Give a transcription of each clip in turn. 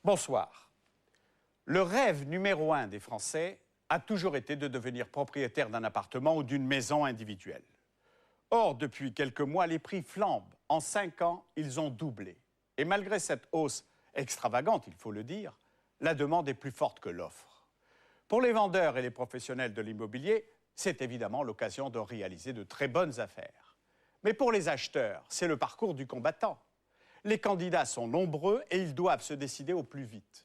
Bonsoir. Le rêve numéro 1 des Français a toujours été de devenir propriétaire d'un appartement ou d'une maison individuelle. Or, depuis quelques mois, les prix flambent. En 5 ans, ils ont doublé. Et malgré cette hausse extravagante, il faut le dire, la demande est plus forte que l'offre. Pour les vendeurs et les professionnels de l'immobilier, c'est évidemment l'occasion de réaliser de très bonnes affaires. Mais pour les acheteurs, c'est le parcours du combattant. Les candidats sont nombreux et ils doivent se décider au plus vite.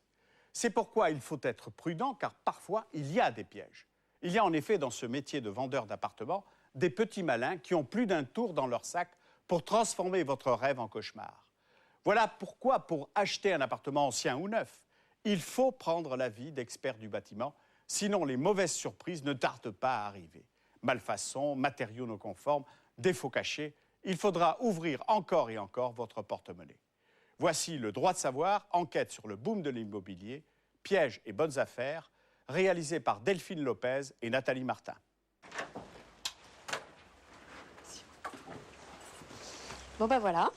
C'est pourquoi il faut être prudent, car parfois, il y a des pièges. Il y a en effet dans ce métier de vendeur d'appartements des petits malins qui ont plus d'un tour dans leur sac pour transformer votre rêve en cauchemar. Voilà pourquoi, pour acheter un appartement ancien ou neuf, il faut prendre l'avis d'experts du bâtiment, sinon les mauvaises surprises ne tardent pas à arriver. Malfaçons, matériaux non conformes, défauts cachés, il faudra ouvrir encore et encore votre porte-monnaie. Voici Le Droit de savoir, enquête sur le boom de l'immobilier, pièges et bonnes affaires, réalisé par Delphine Lopez et Nathalie Martin. Bon bah voilà,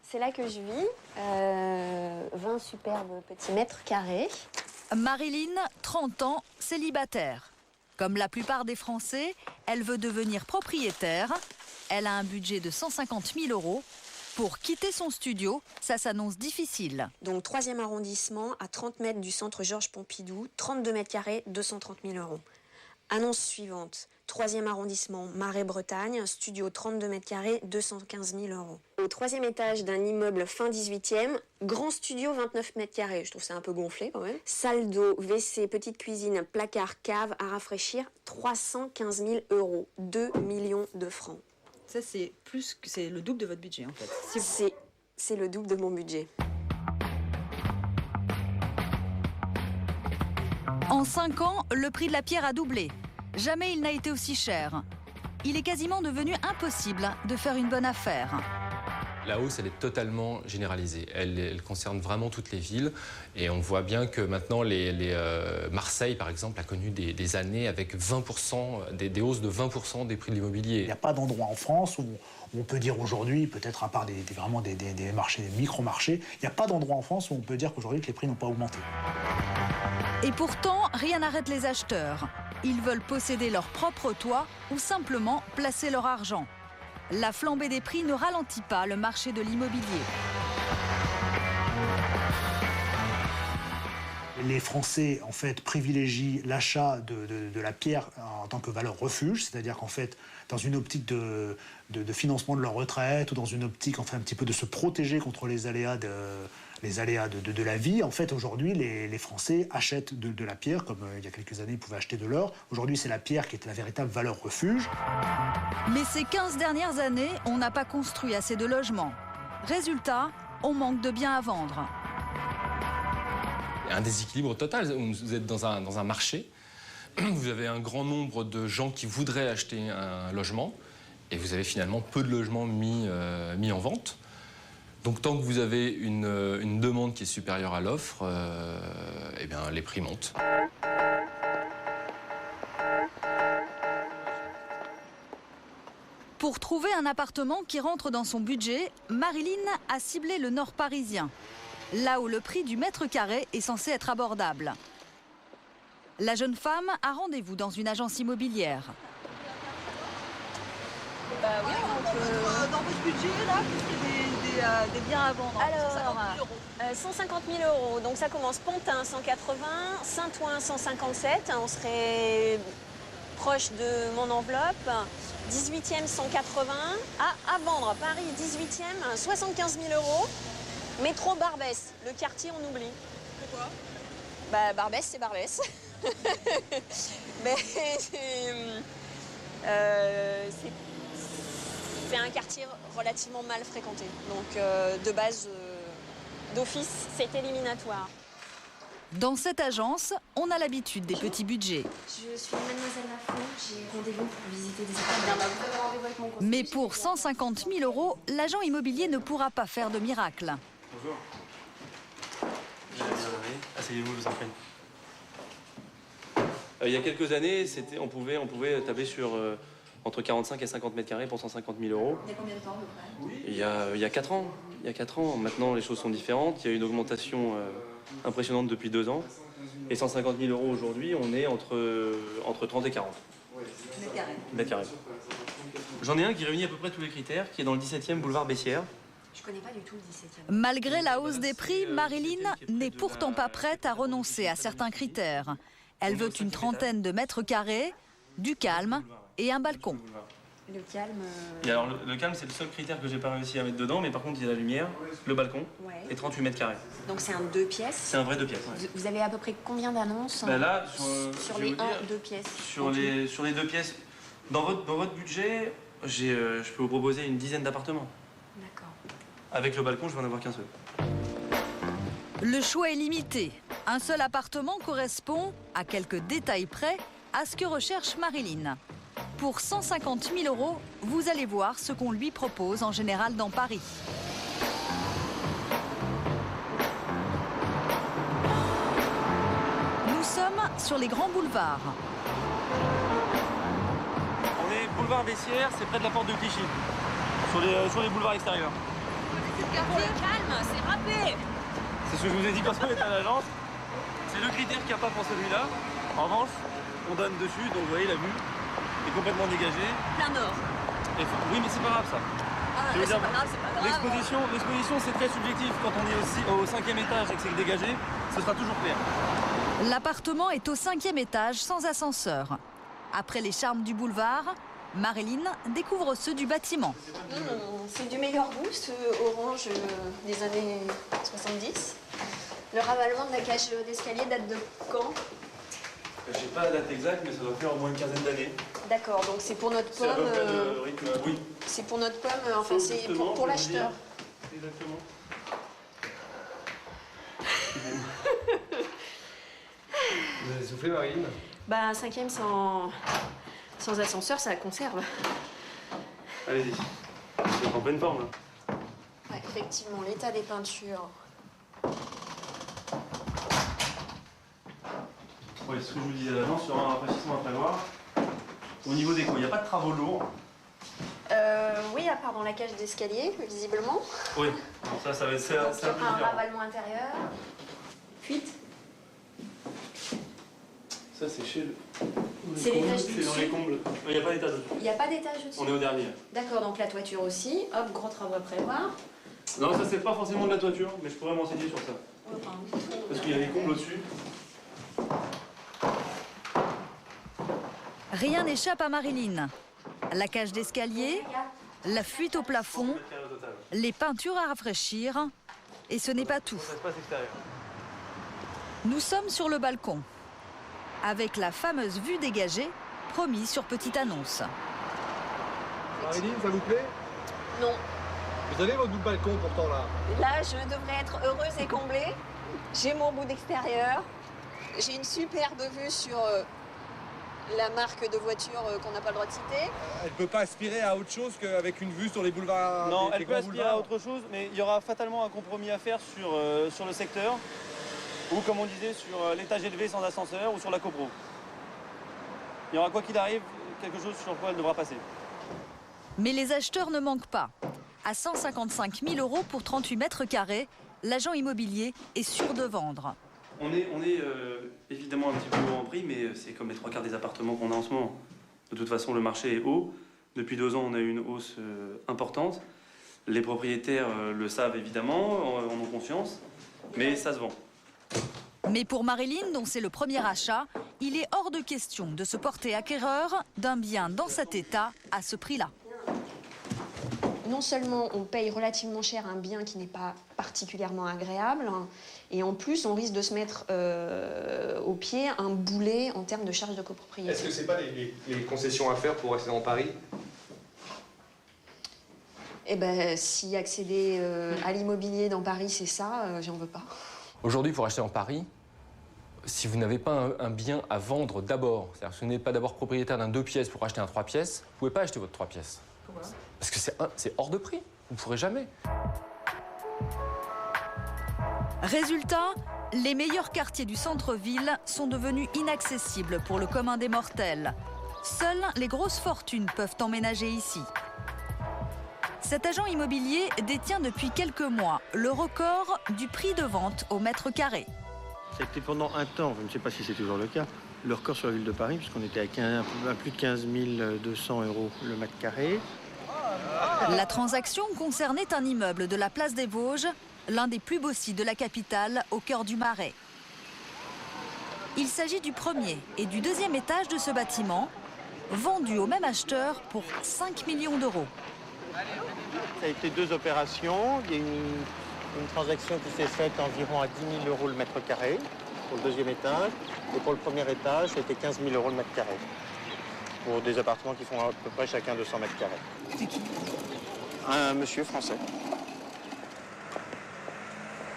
c'est là que je vis, 20 superbes petits mètres carrés. Marilyn, 30 ans, célibataire. Comme la plupart des Français, elle veut devenir propriétaire. Elle a un budget de 150 000 €. Pour quitter son studio, ça s'annonce difficile. Donc 3e arrondissement, à 30 mètres du centre Georges Pompidou, 32 mètres carrés, 230 000 €. Annonce suivante, 3e arrondissement, Marais-Bretagne, studio 32 mètres carrés, 215 000 €. Au 3e étage d'un immeuble fin 18e, grand studio 29 mètres carrés, je trouve ça un peu gonflé quand même. Salle d'eau, WC, petite cuisine, placard, cave à rafraîchir, 315 000 €, 2 millions de francs. Ça, c'est le double de votre budget, en fait. C'est le double de mon budget. En 5 ans, le prix de la pierre a doublé. Jamais il n'a été aussi cher. Il est quasiment devenu impossible de faire une bonne affaire. La hausse, elle est totalement généralisée. Elle concerne vraiment toutes les villes. Et on voit bien que maintenant, Marseille, par exemple, a connu des années avec 20%, des hausses de 20% des prix de l'immobilier. Il n'y a pas d'endroit en France où on peut dire aujourd'hui, peut-être à part vraiment des marchés, des micro-marchés, il n'y a pas d'endroit en France où on peut dire qu'aujourd'hui que les prix n'ont pas augmenté. Et pourtant, rien n'arrête les acheteurs. Ils veulent posséder leur propre toit ou simplement placer leur argent. La flambée des prix ne ralentit pas le marché de l'immobilier. Les Français, en fait, privilégient l'achat de la pierre en tant que valeur refuge, c'est-à-dire qu'en fait, dans une optique de financement de leur retraite ou dans une optique, enfin, un petit peu de se protéger contre les aléas de la vie, en fait, aujourd'hui, les Français achètent de la pierre, comme il y a quelques années, ils pouvaient acheter de l'or. Aujourd'hui, c'est la pierre qui est la véritable valeur refuge. Mais ces 15 dernières années, on n'a pas construit assez de logements. Résultat, on manque de biens à vendre. Un déséquilibre total. Vous êtes dans un marché, vous avez un grand nombre de gens qui voudraient acheter un logement, et vous avez finalement peu de logements mis en vente. Donc tant que vous avez une demande qui est supérieure à l'offre, eh bien, les prix montent. Pour trouver un appartement qui rentre dans son budget, Marilyn a ciblé le nord parisien, là où le prix du mètre carré est censé être abordable. La jeune femme a rendez-vous dans une agence immobilière. Oui, dans votre budget, là, des biens à vendre. Alors, 150 000 €, donc ça commence Pantin 180, Saint-Ouen 157, on serait proche de mon enveloppe. 18e 180, à vendre, Paris 18e, 75 000 €. Métro Barbès, le quartier on oublie. Pourquoi ? Barbès, c'est Barbès. Mais c'est un quartier relativement mal fréquenté. Donc de base, d'office, c'est éliminatoire. Dans cette agence, on a l'habitude des petits budgets. Je suis mademoiselle Lafont, j'ai rendez-vous pour visiter des appartements. Vous avez rendez-vous avec mon conseiller. Mais pour 150 000 €, l'agent immobilier ne pourra pas faire de miracle. Bonjour. Asseyez-vous, je vous en prie. Il y a quelques années, on pouvait tabler sur entre 45 et 50 mètres carrés pour 150 000 €. Il y a combien de temps à peu près ? Il y a 4 ans. Maintenant, les choses sont différentes. Il y a une augmentation impressionnante depuis 2 ans. Et 150 000 euros aujourd'hui, on est entre 30 et 40 mètres carrés. J'en ai un qui réunit à peu près tous les critères, qui est dans le 17e boulevard Bessières. Je connais pas du tout le 17e. Malgré la hausse des prix, Marilyn n'est pourtant pas prête à renoncer à certains critères. Elle veut une 30aine de mètres carrés, du calme et un balcon. Le calme. Et alors, le calme, c'est le seul critère que j'ai pas réussi à mettre dedans, mais par contre, il y a la lumière, le balcon et 38 mètres carrés. Donc c'est un 2 pièces. C'est un vrai 2 pièces. Ouais. Vous avez à peu près combien d'annonces Là, sur les 1-2 pièces? Sur les 2 pièces, dans votre budget, je peux vous proposer une dizaine d'appartements. D'accord. Avec le balcon, je vais en avoir qu'un seul. Le choix est limité. Un seul appartement correspond, à quelques détails près, à ce que recherche Marilyn. Pour 150 000 euros, vous allez voir ce qu'on lui propose en général dans Paris. Nous sommes sur les grands boulevards. On est boulevard Bessières, c'est près de la porte de Clichy, sur les boulevards extérieurs. Pour le calme, c'est râpé. C'est ce que je vous ai dit quand on était à l'agence. C'est le critère qu'il n'y a pas pour celui-là. En revanche, on donne dessus, donc vous voyez la vue est complètement dégagée. Plein nord. Oui, mais c'est pas grave ça. Ah, Je veux c'est dire, pas grave, c'est pas grave. L'exposition, c'est très subjectif. Quand on est aussi au 5e étage et que c'est dégagé, ce sera toujours clair. L'appartement est au 5e étage sans ascenseur. Après les charmes du boulevard, Marilyn découvre ceux du bâtiment. C'est du meilleur goût, ce orange des années 70. Le ravalement de la cage d'escalier date de quand? Je sais pas la date exacte, mais ça doit faire au moins une quinzaine d'années. D'accord, donc c'est pour notre C'est à peu pomme. près le rythme, oui. C'est pour notre pomme, enfin c'est pour l'acheteur. Exactement. Vous avez soufflé, Marilyn? Bah, 5e sans ascenseur, ça conserve. Allez-y. C'est en pleine forme là. Ouais, effectivement, l'état des peintures. Oui, ce que je vous disais à l'avance, il y aura un rafraîchissement à prévoir. Au niveau des coûts, il n'y a pas de travaux lourds. Oui, à part dans la cage d'escalier, visiblement. Oui, ça va être Donc, il y un peu aura un différent. ravalement intérieur. Fuite. Ça, c'est chez le. C'est l'étage du C'est dans les dessus. combles. Il n'y a pas d'étage dessus. Il n'y a pas d'étage au-dessus. On est au dernier. D'accord, donc la toiture aussi. Hop, gros travaux à prévoir. Non, ça, c'est pas forcément de la toiture, mais je pourrais m'enseigner sur ça. Enfin, Parce qu'il y a les combles au-dessus. Rien n'échappe à Marilyn. La cage d'escalier, la fuite au plafond, les peintures à rafraîchir. Et ce n'est pas tout. Ça se passe extérieur. Nous sommes sur le balcon, avec la fameuse vue dégagée, promise sur petite annonce. Marilyn, ça vous plaît? non. Vous avez votre bout de balcon pourtant là. Là, je devrais être heureuse et comblée. J'ai mon bout d'extérieur. J'ai une superbe vue sur la marque de voiture qu'on n'a pas le droit de citer. Elle peut pas aspirer à autre chose qu'avec une vue sur les boulevards. Non, les elle peut grands aspirer à boulevards. autre chose, mais il y aura fatalement un compromis à faire sur le secteur, ou comme on disait, sur l'étage élevé sans ascenseur, ou sur la copro. Il y aura quoi qu'il arrive, quelque chose sur quoi elle devra passer. Mais les acheteurs ne manquent pas. À 155 000 euros pour 38 mètres carrés, l'agent immobilier est sûr de vendre. On est évidemment un petit peu haut en prix, mais c'est comme les 3/4 des appartements qu'on a en ce moment. De toute façon, le marché est haut. Depuis 2 ans, on a eu une hausse importante. Les propriétaires le savent évidemment, en ont conscience, mais ça se vend. Mais pour Marilyn, dont c'est le premier achat, il est hors de question de se porter acquéreur d'un bien dans cet état à ce prix-là. Non seulement on paye relativement cher un bien qui n'est pas particulièrement agréable, hein, et en plus on risque de se mettre au pied un boulet en termes de charges de copropriété. Est-ce que c'est pas les concessions à faire pour rester dans Paris? Eh ben, si accéder à l'immobilier dans Paris, c'est ça, j'en veux pas. Aujourd'hui, pour acheter en Paris, si vous n'avez pas un bien à vendre d'abord, c'est-à-dire si vous n'êtes pas d'abord propriétaire d'un 2 pièces pour acheter un 3 pièces, vous ne pouvez pas acheter votre 3 pièces. Pourquoi? Parce que c'est hors de prix. Vous ne pourrez jamais. Résultat, les meilleurs quartiers du centre-ville sont devenus inaccessibles pour le commun des mortels. Seules les grosses fortunes peuvent emménager ici. Cet agent immobilier détient depuis quelques mois le record du prix de vente au mètre carré. C'était pendant un temps, je ne sais pas si c'est toujours le cas, le record sur la ville de Paris, puisqu'on était à plus de 15 200 € le mètre carré. La transaction concernait un immeuble de la place des Vosges, l'un des plus beaux sites de la capitale, au cœur du Marais. Il s'agit du premier et du deuxième étage de ce bâtiment, vendu au même acheteur pour 5 millions d'euros. Ça a été 2 opérations. Il y a une transaction qui s'est faite environ à 10 000 € le mètre carré pour le deuxième étage. Et pour le premier étage, c'était 15 000 € le mètre carré. Pour des appartements qui font à peu près chacun 200 mètres carrés. C'est qui? Un monsieur français.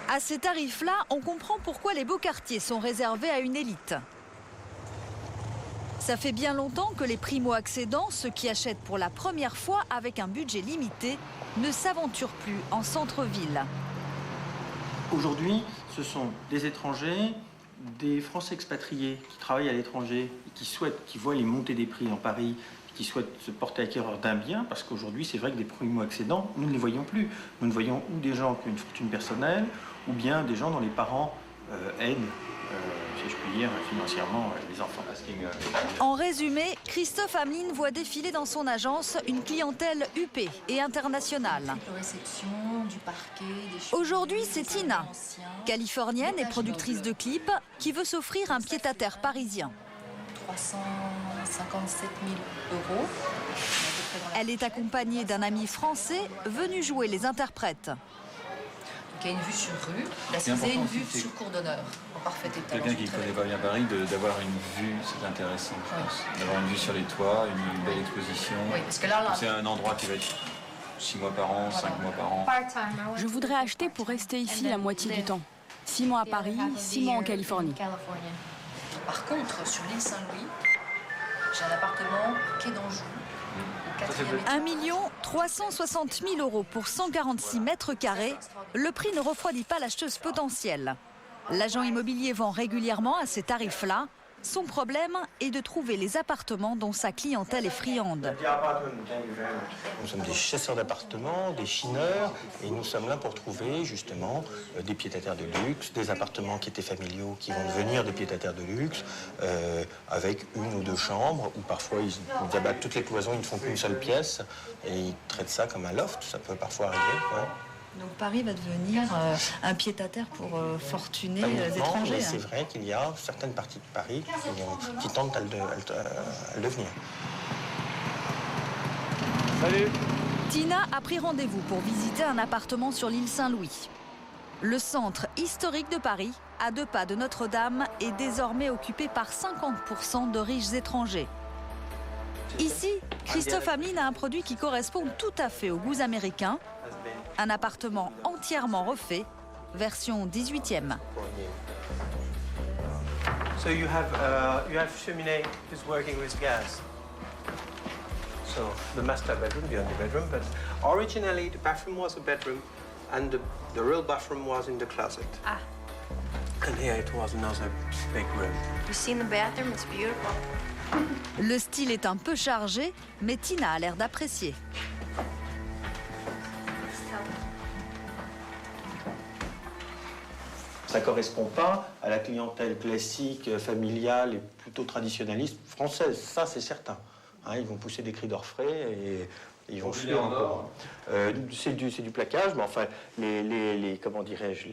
À ces tarifs-là, on comprend pourquoi les beaux quartiers sont réservés à une élite. Ça fait bien longtemps que les primo-accédants, ceux qui achètent pour la première fois avec un budget limité, ne s'aventurent plus en centre-ville. Aujourd'hui, ce sont des étrangers, des Français expatriés qui travaillent à l'étranger, qui voient les montées des prix dans Paris, qui souhaitent se porter acquéreurs d'un bien, parce qu'aujourd'hui, c'est vrai que des primo-accédants, nous ne les voyons plus. Nous ne voyons ou des gens qui ont une fortune personnelle, ou bien des gens dont les parents aident, si je puis dire, financièrement les enfants. En résumé, Christophe Hamelin voit défiler dans son agence une clientèle huppée et internationale. Aujourd'hui, c'est Tina, californienne et productrice de clips, qui veut s'offrir un pied-à-terre parisien. 357 000 €. Elle est accompagnée d'un ami français venu jouer les interprètes. Il y a une vue sur rue, là c'est une vue sur cour d'honneur, en parfait état. Quelqu'un qui ne connaît pas bien Paris, d'avoir une vue, c'est intéressant, je pense. D'avoir une vue sur les toits, une belle exposition. Oui, parce que là... C'est un endroit qui va être 6 mois par an, 5 mois par an. Je voudrais acheter pour rester ici la moitié du temps. 6 mois à Paris, 6 mois en Californie. Par contre, sur l'île Saint-Louis, j'ai un appartement quai d'Anjou. 1 360 000 € pour 146 mètres carrés. Le prix ne refroidit pas l'acheteuse potentielle. L'agent immobilier vend régulièrement à ces tarifs-là. Son problème est de trouver les appartements dont sa clientèle est friande. Nous sommes des chasseurs d'appartements, des chineurs, et nous sommes là pour trouver justement des pieds-à-terre de luxe, des appartements qui étaient familiaux, qui vont devenir des pieds-à-terre de luxe, avec 1 ou 2 chambres, ou parfois ils abattent toutes les cloisons, ils ne font qu'une seule pièce, et ils traitent ça comme un loft, ça peut parfois arriver. Ouais. Donc Paris va devenir un pied-à-terre pour fortunés étrangers. C'est vrai qu'il y a certaines parties de Paris qui tentent à le devenir. Salut. Tina a pris rendez-vous pour visiter un appartement sur l'île Saint-Louis. Le centre historique de Paris, à 2 pas de Notre-Dame, est désormais occupé par 50% de riches étrangers. Ici, Christophe Hamelin a un produit qui correspond tout à fait aux goûts américains. Un appartement entièrement refait, version 18e. So you have chimney is working with gas. So the master bedroom, the only bedroom, but originally the bathroom was a bedroom, and the real bathroom was in the closet. Ah. And here it was another big room. You seen the bathroom? It's beautiful. Le style est un peu chargé, mais Tina a l'air d'apprécier. Ça ne correspond pas à la clientèle classique, familiale et plutôt traditionnaliste française. Ça, c'est certain. Hein, ils vont pousser des cris d'orfraie et ils vont fuir encore. C'est du plaquage, mais enfin, comment dirais-je,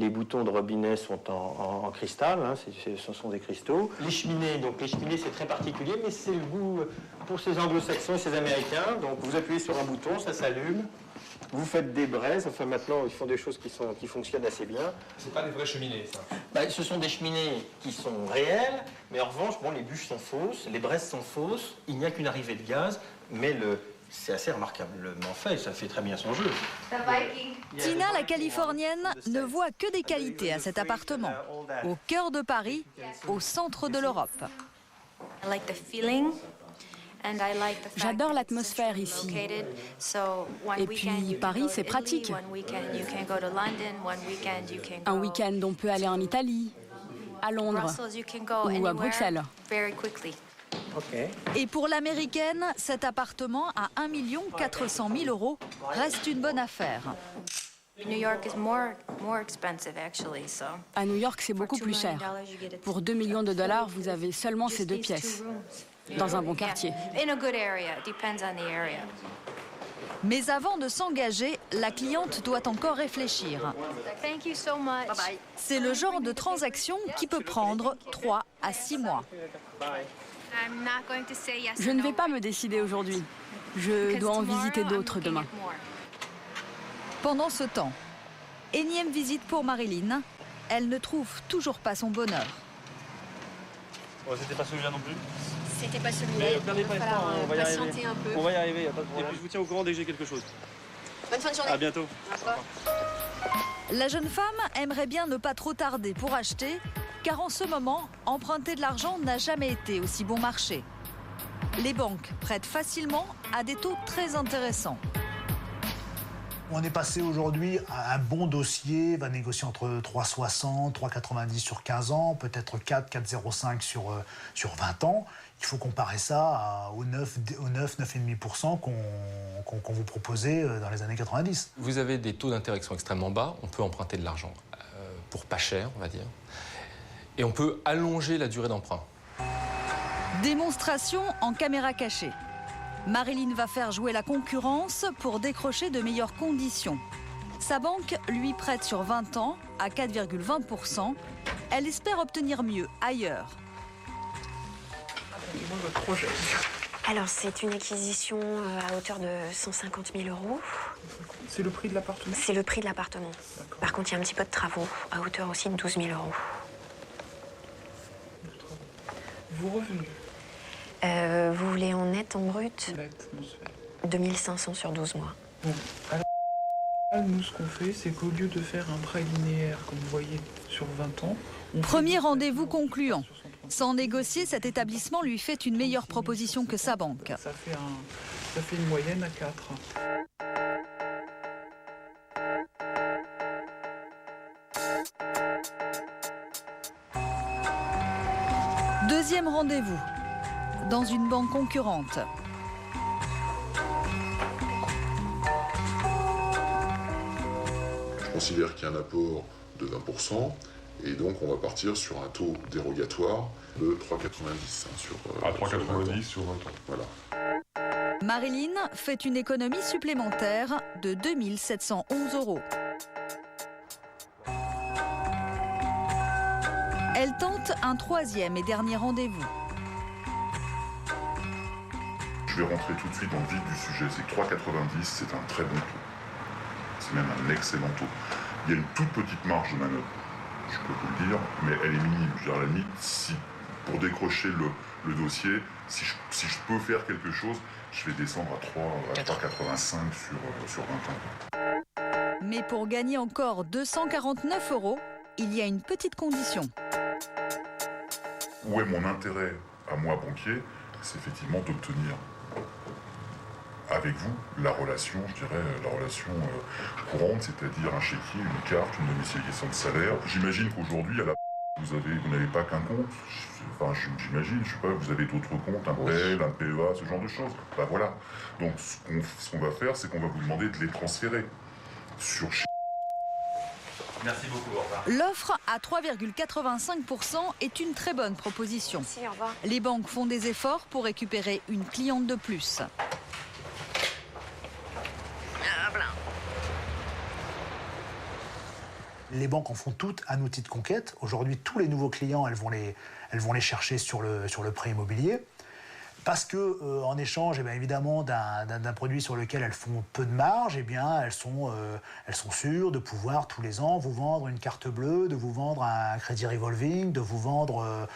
les boutons de robinet sont en cristal, hein, ce sont des cristaux. Les cheminées, c'est très particulier, mais c'est le goût pour ces anglo-saxons et ces américains. Donc vous appuyez sur un bouton, ça s'allume. Vous faites des braises, enfin maintenant ils font des choses qui fonctionnent assez bien. C'est pas des vraies cheminées, ça. Ce sont des cheminées qui sont réelles, mais en revanche, les bûches sont fausses, les braises sont fausses, il n'y a qu'une arrivée de gaz, mais c'est assez remarquablement fait, ça fait très bien son jeu. Tina, la californienne, ne voit que des qualités à cet appartement, au cœur de Paris, au centre de l'Europe. J'adore l'atmosphère ici. Et puis Paris, c'est pratique. Un week-end, on peut aller en Italie, à Londres ou à Bruxelles. Et pour l'américaine, cet appartement à 1 400 000 € reste une bonne affaire. À New York, c'est beaucoup plus cher. Pour 2 millions de dollars, vous avez seulement ces 2 pièces, dans un bon quartier. Mais avant de s'engager, la cliente doit encore réfléchir. C'est le genre de transaction qui peut prendre 3 à 6 mois. Je ne vais pas me décider aujourd'hui. Je dois en visiter d'autres demain. Pendant ce temps, énième visite pour Marilyn. Elle ne trouve toujours pas son bonheur. Oh, c'était pas celui-là non plus. C'était pas celui-là. Mais perdez pas espoir, on va y arriver. Un peu. On va y arriver, y a pas de problème. Et puis je vous tiens au courant dès que j'ai quelque chose. Bonne fin de journée. À bientôt. La jeune femme aimerait bien ne pas trop tarder pour acheter, car en ce moment, emprunter de l'argent n'a jamais été aussi bon marché. Les banques prêtent facilement à des taux très intéressants. On est passé aujourd'hui à un bon dossier, va négocier entre 3,60, 3,90 sur 15 ans, peut-être 4, 4,05 sur 20 ans. Il faut comparer ça aux 9,5% qu'on vous proposait dans les années 90. Vous avez des taux d'intérêt qui sont extrêmement bas, on peut emprunter de l'argent pour pas cher, on va dire, et on peut allonger la durée d'emprunt. Démonstration en caméra cachée. Marilyn va faire jouer la concurrence pour décrocher de meilleures conditions. Sa banque lui prête sur 20 ans à 4,20%. Elle espère obtenir mieux ailleurs. Alors, c'est une acquisition à hauteur de 150 000 €. C'est le prix de l'appartement? C'est le prix de l'appartement. Par contre, il y a un petit peu de travaux, à hauteur aussi de 12 000 €. Vos revenus? Vous voulez en net, en brut? Net, mensuel. 2500 sur 12 mois. Bon, alors, nous, ce qu'on fait, c'est qu'au lieu de faire un prêt linéaire, comme vous voyez, sur 20 ans... Premier rendez-vous concluant. Sans négocier, cet établissement lui fait une meilleure proposition que sa banque. Ça fait une moyenne à 4. Deuxième rendez-vous, dans une banque concurrente. Je considère qu'il y a un apport de 20%, et donc on va partir sur un taux dérogatoire de 3,90 sur 3,90 sur 20 ans. Voilà. Marilyn fait une économie supplémentaire de 2 711 €. Elle tente un troisième et dernier rendez-vous. Je vais rentrer tout de suite dans le vif du sujet. C'est que 3,90, c'est un très bon taux. C'est même un excellent taux. Il y a une toute petite marge de manœuvre, je peux vous le dire, mais elle est minime. Je veux dire, à la limite, si, pour décrocher le dossier, si je peux faire quelque chose, je vais descendre à 3,85 sur 20 ans. Mais pour gagner encore 249 €, il y a une petite condition. Où est mon intérêt à moi, banquier? C'est effectivement d'obtenir avec vous la relation, je dirais, la relation courante, c'est-à-dire un chéquier, une carte, une domiciliation de salaire. J'imagine qu'aujourd'hui, à la vous n'avez pas qu'un compte. Enfin, j'imagine, je sais pas, vous avez d'autres comptes, un PEL, un PEA, ce genre de choses. Ben voilà. Donc, ce qu'on va faire, c'est qu'on va vous demander de les transférer sur Merci beaucoup, au revoir. L'offre à 3,85% est une très bonne proposition. Merci, au revoir. Les banques font des efforts pour récupérer une cliente de plus. Les banques en font toutes un outil de conquête. Aujourd'hui, tous les nouveaux clients, elles vont les chercher sur le prêt immobilier. Parce que, en échange, eh bien, évidemment, d'un produit sur lequel elles font peu de marge, eh bien, elles sont sûres de pouvoir tous les ans vous vendre une carte bleue, de vous vendre un crédit revolving, de vous vendre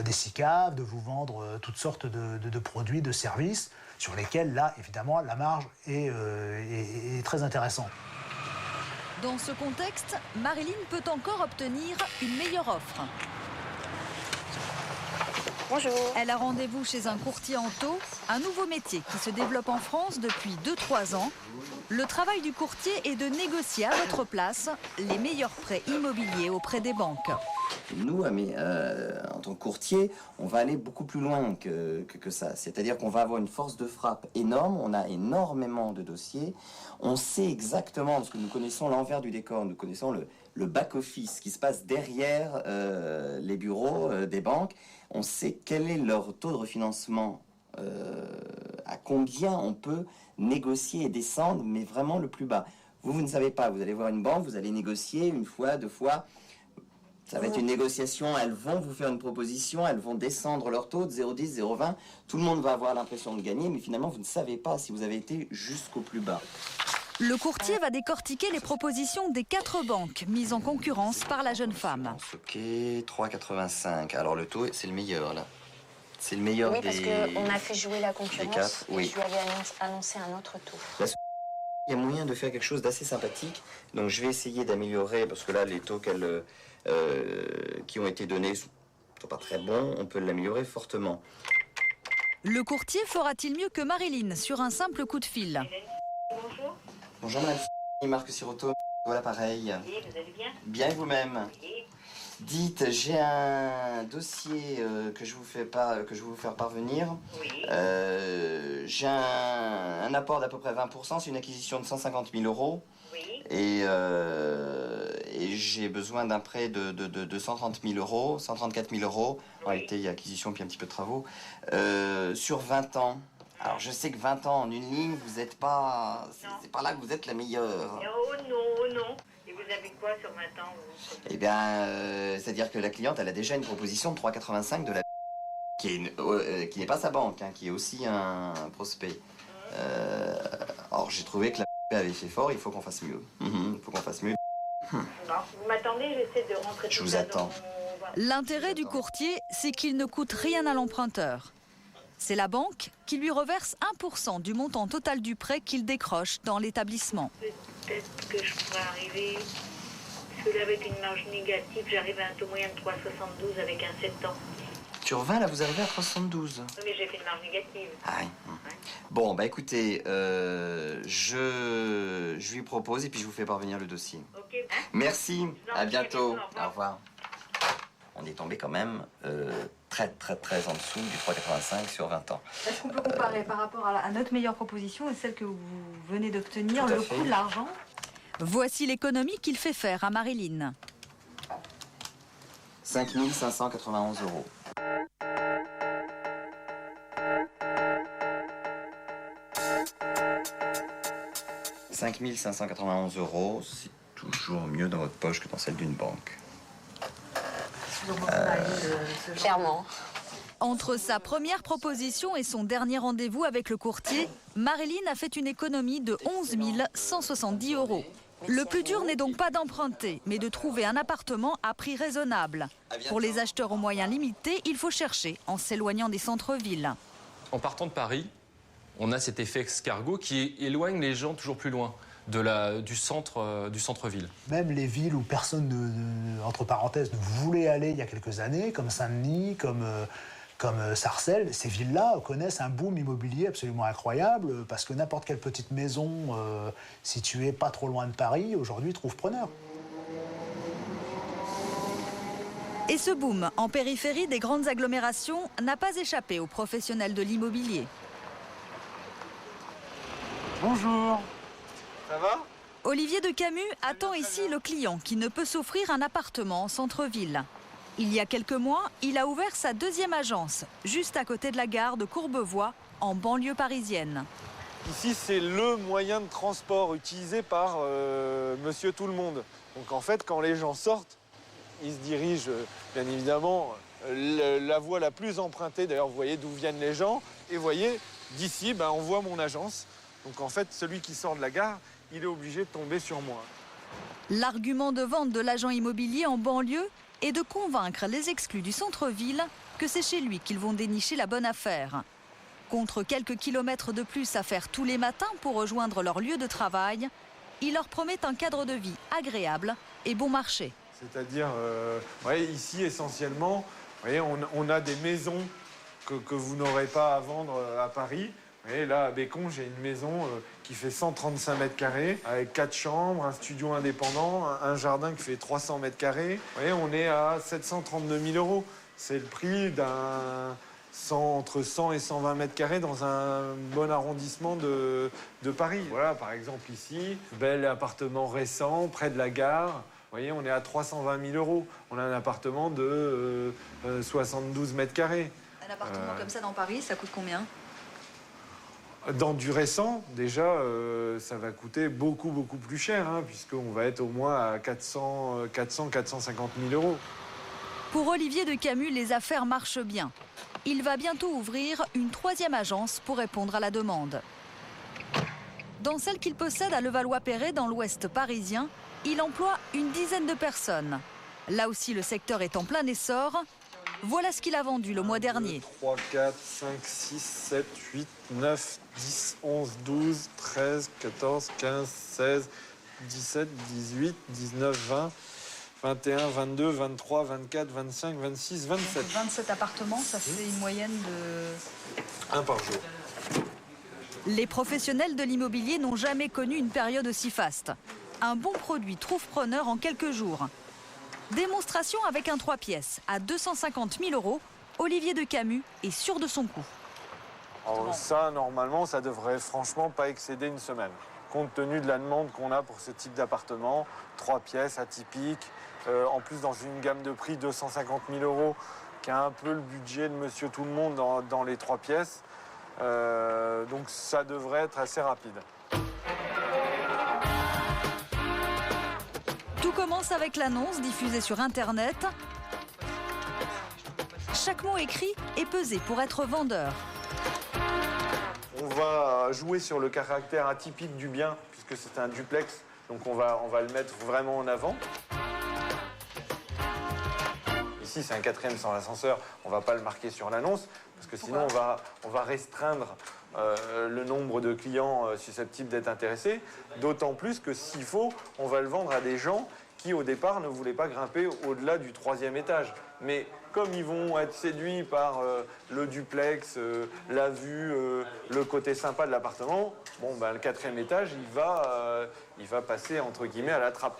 des SICAV, de vous vendre toutes sortes de produits, de services, sur lesquels, là, évidemment, la marge est très intéressante. Dans ce contexte, Marilyn peut encore obtenir une meilleure offre. Bonjour. Elle a rendez-vous chez un courtier en taux, un nouveau métier qui se développe en France depuis 2-3 ans. Le travail du courtier est de négocier à votre place les meilleurs prêts immobiliers auprès des banques. Nous, en tant que courtier, on va aller beaucoup plus loin que ça. C'est-à-dire qu'on va avoir une force de frappe énorme, on a énormément de dossiers, on sait exactement, parce que nous connaissons l'envers du décor, nous connaissons le back-office qui se passe derrière les bureaux des banques, on sait quel est leur taux de refinancement, à combien on peut négocier et descendre, mais vraiment le plus bas. Vous ne savez pas, vous allez voir une banque, vous allez négocier une fois, 2 fois, ça va être une négociation, elles vont vous faire une proposition, elles vont descendre leur taux de 0,10, 0,20, tout le monde va avoir l'impression de gagner, mais finalement vous ne savez pas si vous avez été jusqu'au plus bas. Le courtier va décortiquer les propositions des 4 banques mises en concurrence par la jeune femme. Ok, 3,85. Alors le taux, c'est le meilleur là. C'est le meilleur oui, des... parce qu'on a fait jouer la concurrence 4, oui. Et je lui avais annoncé un autre taux. Il y a moyen de faire quelque chose d'assez sympathique. Donc je vais essayer d'améliorer, parce que là, les taux qui ont été donnés ne sont pas très bons. On peut l'améliorer fortement. Le courtier fera-t-il mieux que Marilyn sur un simple coup de fil? Bonjour. Bonjour madame, Marc Sirotto. Voilà pareil. Oui, vous allez bien? Bien et vous-même? Oui. Dites, j'ai un dossier que je vous fais faire parvenir. Oui. J'ai un apport d'à peu près 20%, c'est une acquisition de 150 000 euros. Oui. Et j'ai besoin d'un prêt de 130 000 euros, 134 000 euros. En réalité, il y a acquisition puis un petit peu de travaux. Sur 20 ans. Alors, je sais que 20 ans en une ligne, vous n'êtes pas... C'est pas là que vous êtes la meilleure. Oh non, non. Et vous avez quoi sur 20 ans, vous? Eh bien, c'est-à-dire que la cliente, elle a déjà une proposition de 3,85 de la... qui n'est pas sa banque, hein, qui est aussi un prospect. Or, j'ai trouvé que la avait fait fort, il faut qu'on fasse mieux. Il faut qu'on fasse mieux. Non, vous m'attendez, j'essaie de rentrer tout Je vous ça attends. L'intérêt du courtier, c'est qu'il ne coûte rien à l'emprunteur. C'est la banque qui lui reverse 1% du montant total du prêt qu'il décroche dans l'établissement. Peut-être que je pourrais arriver, parce que là, avec une marge négative, j'arrive à un taux moyen de 3,72 avec un 7 ans. Sur 20, là, vous arrivez à 3,72. Oui, mais j'ai fait une marge négative. Ah oui. Ouais. Bon, bah écoutez, je lui propose et puis je vous fais parvenir le dossier. Ok. Merci, à bientôt. Au revoir. On est tombé quand même très en dessous du 3,85 sur 20 ans. Est-ce qu'on peut comparer par rapport à notre meilleure proposition et celle que vous venez d'obtenir, le coût de l'argent? Voici l'économie qu'il fait faire à Marilyn. 5 591 euros. « 5 591 euros, c'est toujours mieux dans votre poche que dans celle d'une banque. » Clairement. Entre sa première proposition et son dernier rendez-vous avec le courtier, Marilyn a fait une économie de 11 170 euros. Le plus dur n'est donc pas d'emprunter, mais de trouver un appartement à prix raisonnable. Pour les acheteurs aux moyens limités, il faut chercher en s'éloignant des centres-villes. En partant de Paris, on a cet effet escargot qui éloigne les gens toujours plus loin du centre-ville. Même les villes où personne, entre parenthèses, ne voulait aller il y a quelques années, comme Saint-Denis, comme Sarcelles, ces villes-là connaissent un boom immobilier absolument incroyable parce que n'importe quelle petite maison située pas trop loin de Paris, aujourd'hui, trouve preneur. Et ce boom en périphérie des grandes agglomérations n'a pas échappé aux professionnels de l'immobilier. Bonjour. Ça va? Olivier de Camus attend ici le client qui ne peut s'offrir un appartement en centre-ville. Il y a quelques mois, il a ouvert sa deuxième agence, juste à côté de la gare de Courbevoie, en banlieue parisienne. Ici, c'est le moyen de transport utilisé par Monsieur Tout-le-Monde. Donc en fait, quand les gens sortent, ils se dirigent, bien évidemment, la voie la plus empruntée. D'ailleurs, vous voyez d'où viennent les gens. Et vous voyez, d'ici, on voit mon agence. Donc en fait, celui qui sort de la gare, il est obligé de tomber sur moi. L'argument de vente de l'agent immobilier en banlieue est de convaincre les exclus du centre-ville que c'est chez lui qu'ils vont dénicher la bonne affaire. Contre quelques kilomètres de plus à faire tous les matins pour rejoindre leur lieu de travail, il leur promet un cadre de vie agréable et bon marché. C'est-à-dire, ici essentiellement, on a des maisons que vous n'aurez pas à vendre à Paris. Vous voyez, là, à Bécon, j'ai une maison qui fait 135 mètres carrés, avec 4 chambres, un studio indépendant, un jardin qui fait 300 mètres carrés. Vous voyez, on est à 732 000 euros. C'est le prix d'un entre 100 et 120 mètres carrés dans un bon arrondissement de Paris. Voilà, par exemple ici, bel appartement récent, près de la gare. Vous voyez, on est à 320 000 euros. On a un appartement de 72 mètres carrés. Un appartement comme ça dans Paris, ça coûte combien ? Dans du récent, déjà, ça va coûter beaucoup plus cher, hein, puisqu'on va être au moins à 450 000 euros. Pour Olivier de Camus, les affaires marchent bien. Il va bientôt ouvrir une 3e agence pour répondre à la demande. Dans celle qu'il possède à Levallois-Perret, dans l'ouest parisien, il emploie une dizaine de personnes. Là aussi, le secteur est en plein essor. Voilà ce qu'il a vendu le mois dernier. 3, 4, 5, 6, 7, 8, 9, 10, 11, 12, 13, 14, 15, 16, 17, 18, 19, 20, 21, 22, 23, 24, 25, 26, 27. 27 appartements, ça fait une moyenne de... 1 par jour. Les professionnels de l'immobilier n'ont jamais connu une période aussi faste. Un bon produit trouve preneur en quelques jours. Démonstration avec un 3 pièces à 250 000 euros. Olivier de Camus est sûr de son coup. Alors ça, normalement, ça devrait franchement pas excéder une semaine. Compte tenu de la demande qu'on a pour ce type d'appartement, 3 pièces, atypique, en plus dans une gamme de prix 250 000 euros, qui a un peu le budget de Monsieur Tout-le-Monde dans les 3 pièces. Donc ça devrait être assez rapide. Tout commence avec l'annonce diffusée sur Internet. Chaque mot écrit est pesé pour être vendeur. On va jouer sur le caractère atypique du bien, puisque c'est un duplex, donc on va le mettre vraiment en avant. Ici, c'est un 4e sans l'ascenseur, on ne va pas le marquer sur l'annonce, parce que sinon on va restreindre le nombre de clients susceptibles d'être intéressés, d'autant plus que s'il faut, on va le vendre à des gens qui au départ ne voulaient pas grimper au-delà du 3e étage. Mais comme ils vont être séduits par le duplex, la vue, le côté sympa de l'appartement, bon, ben, le 4e étage, il va passer entre guillemets à la trappe.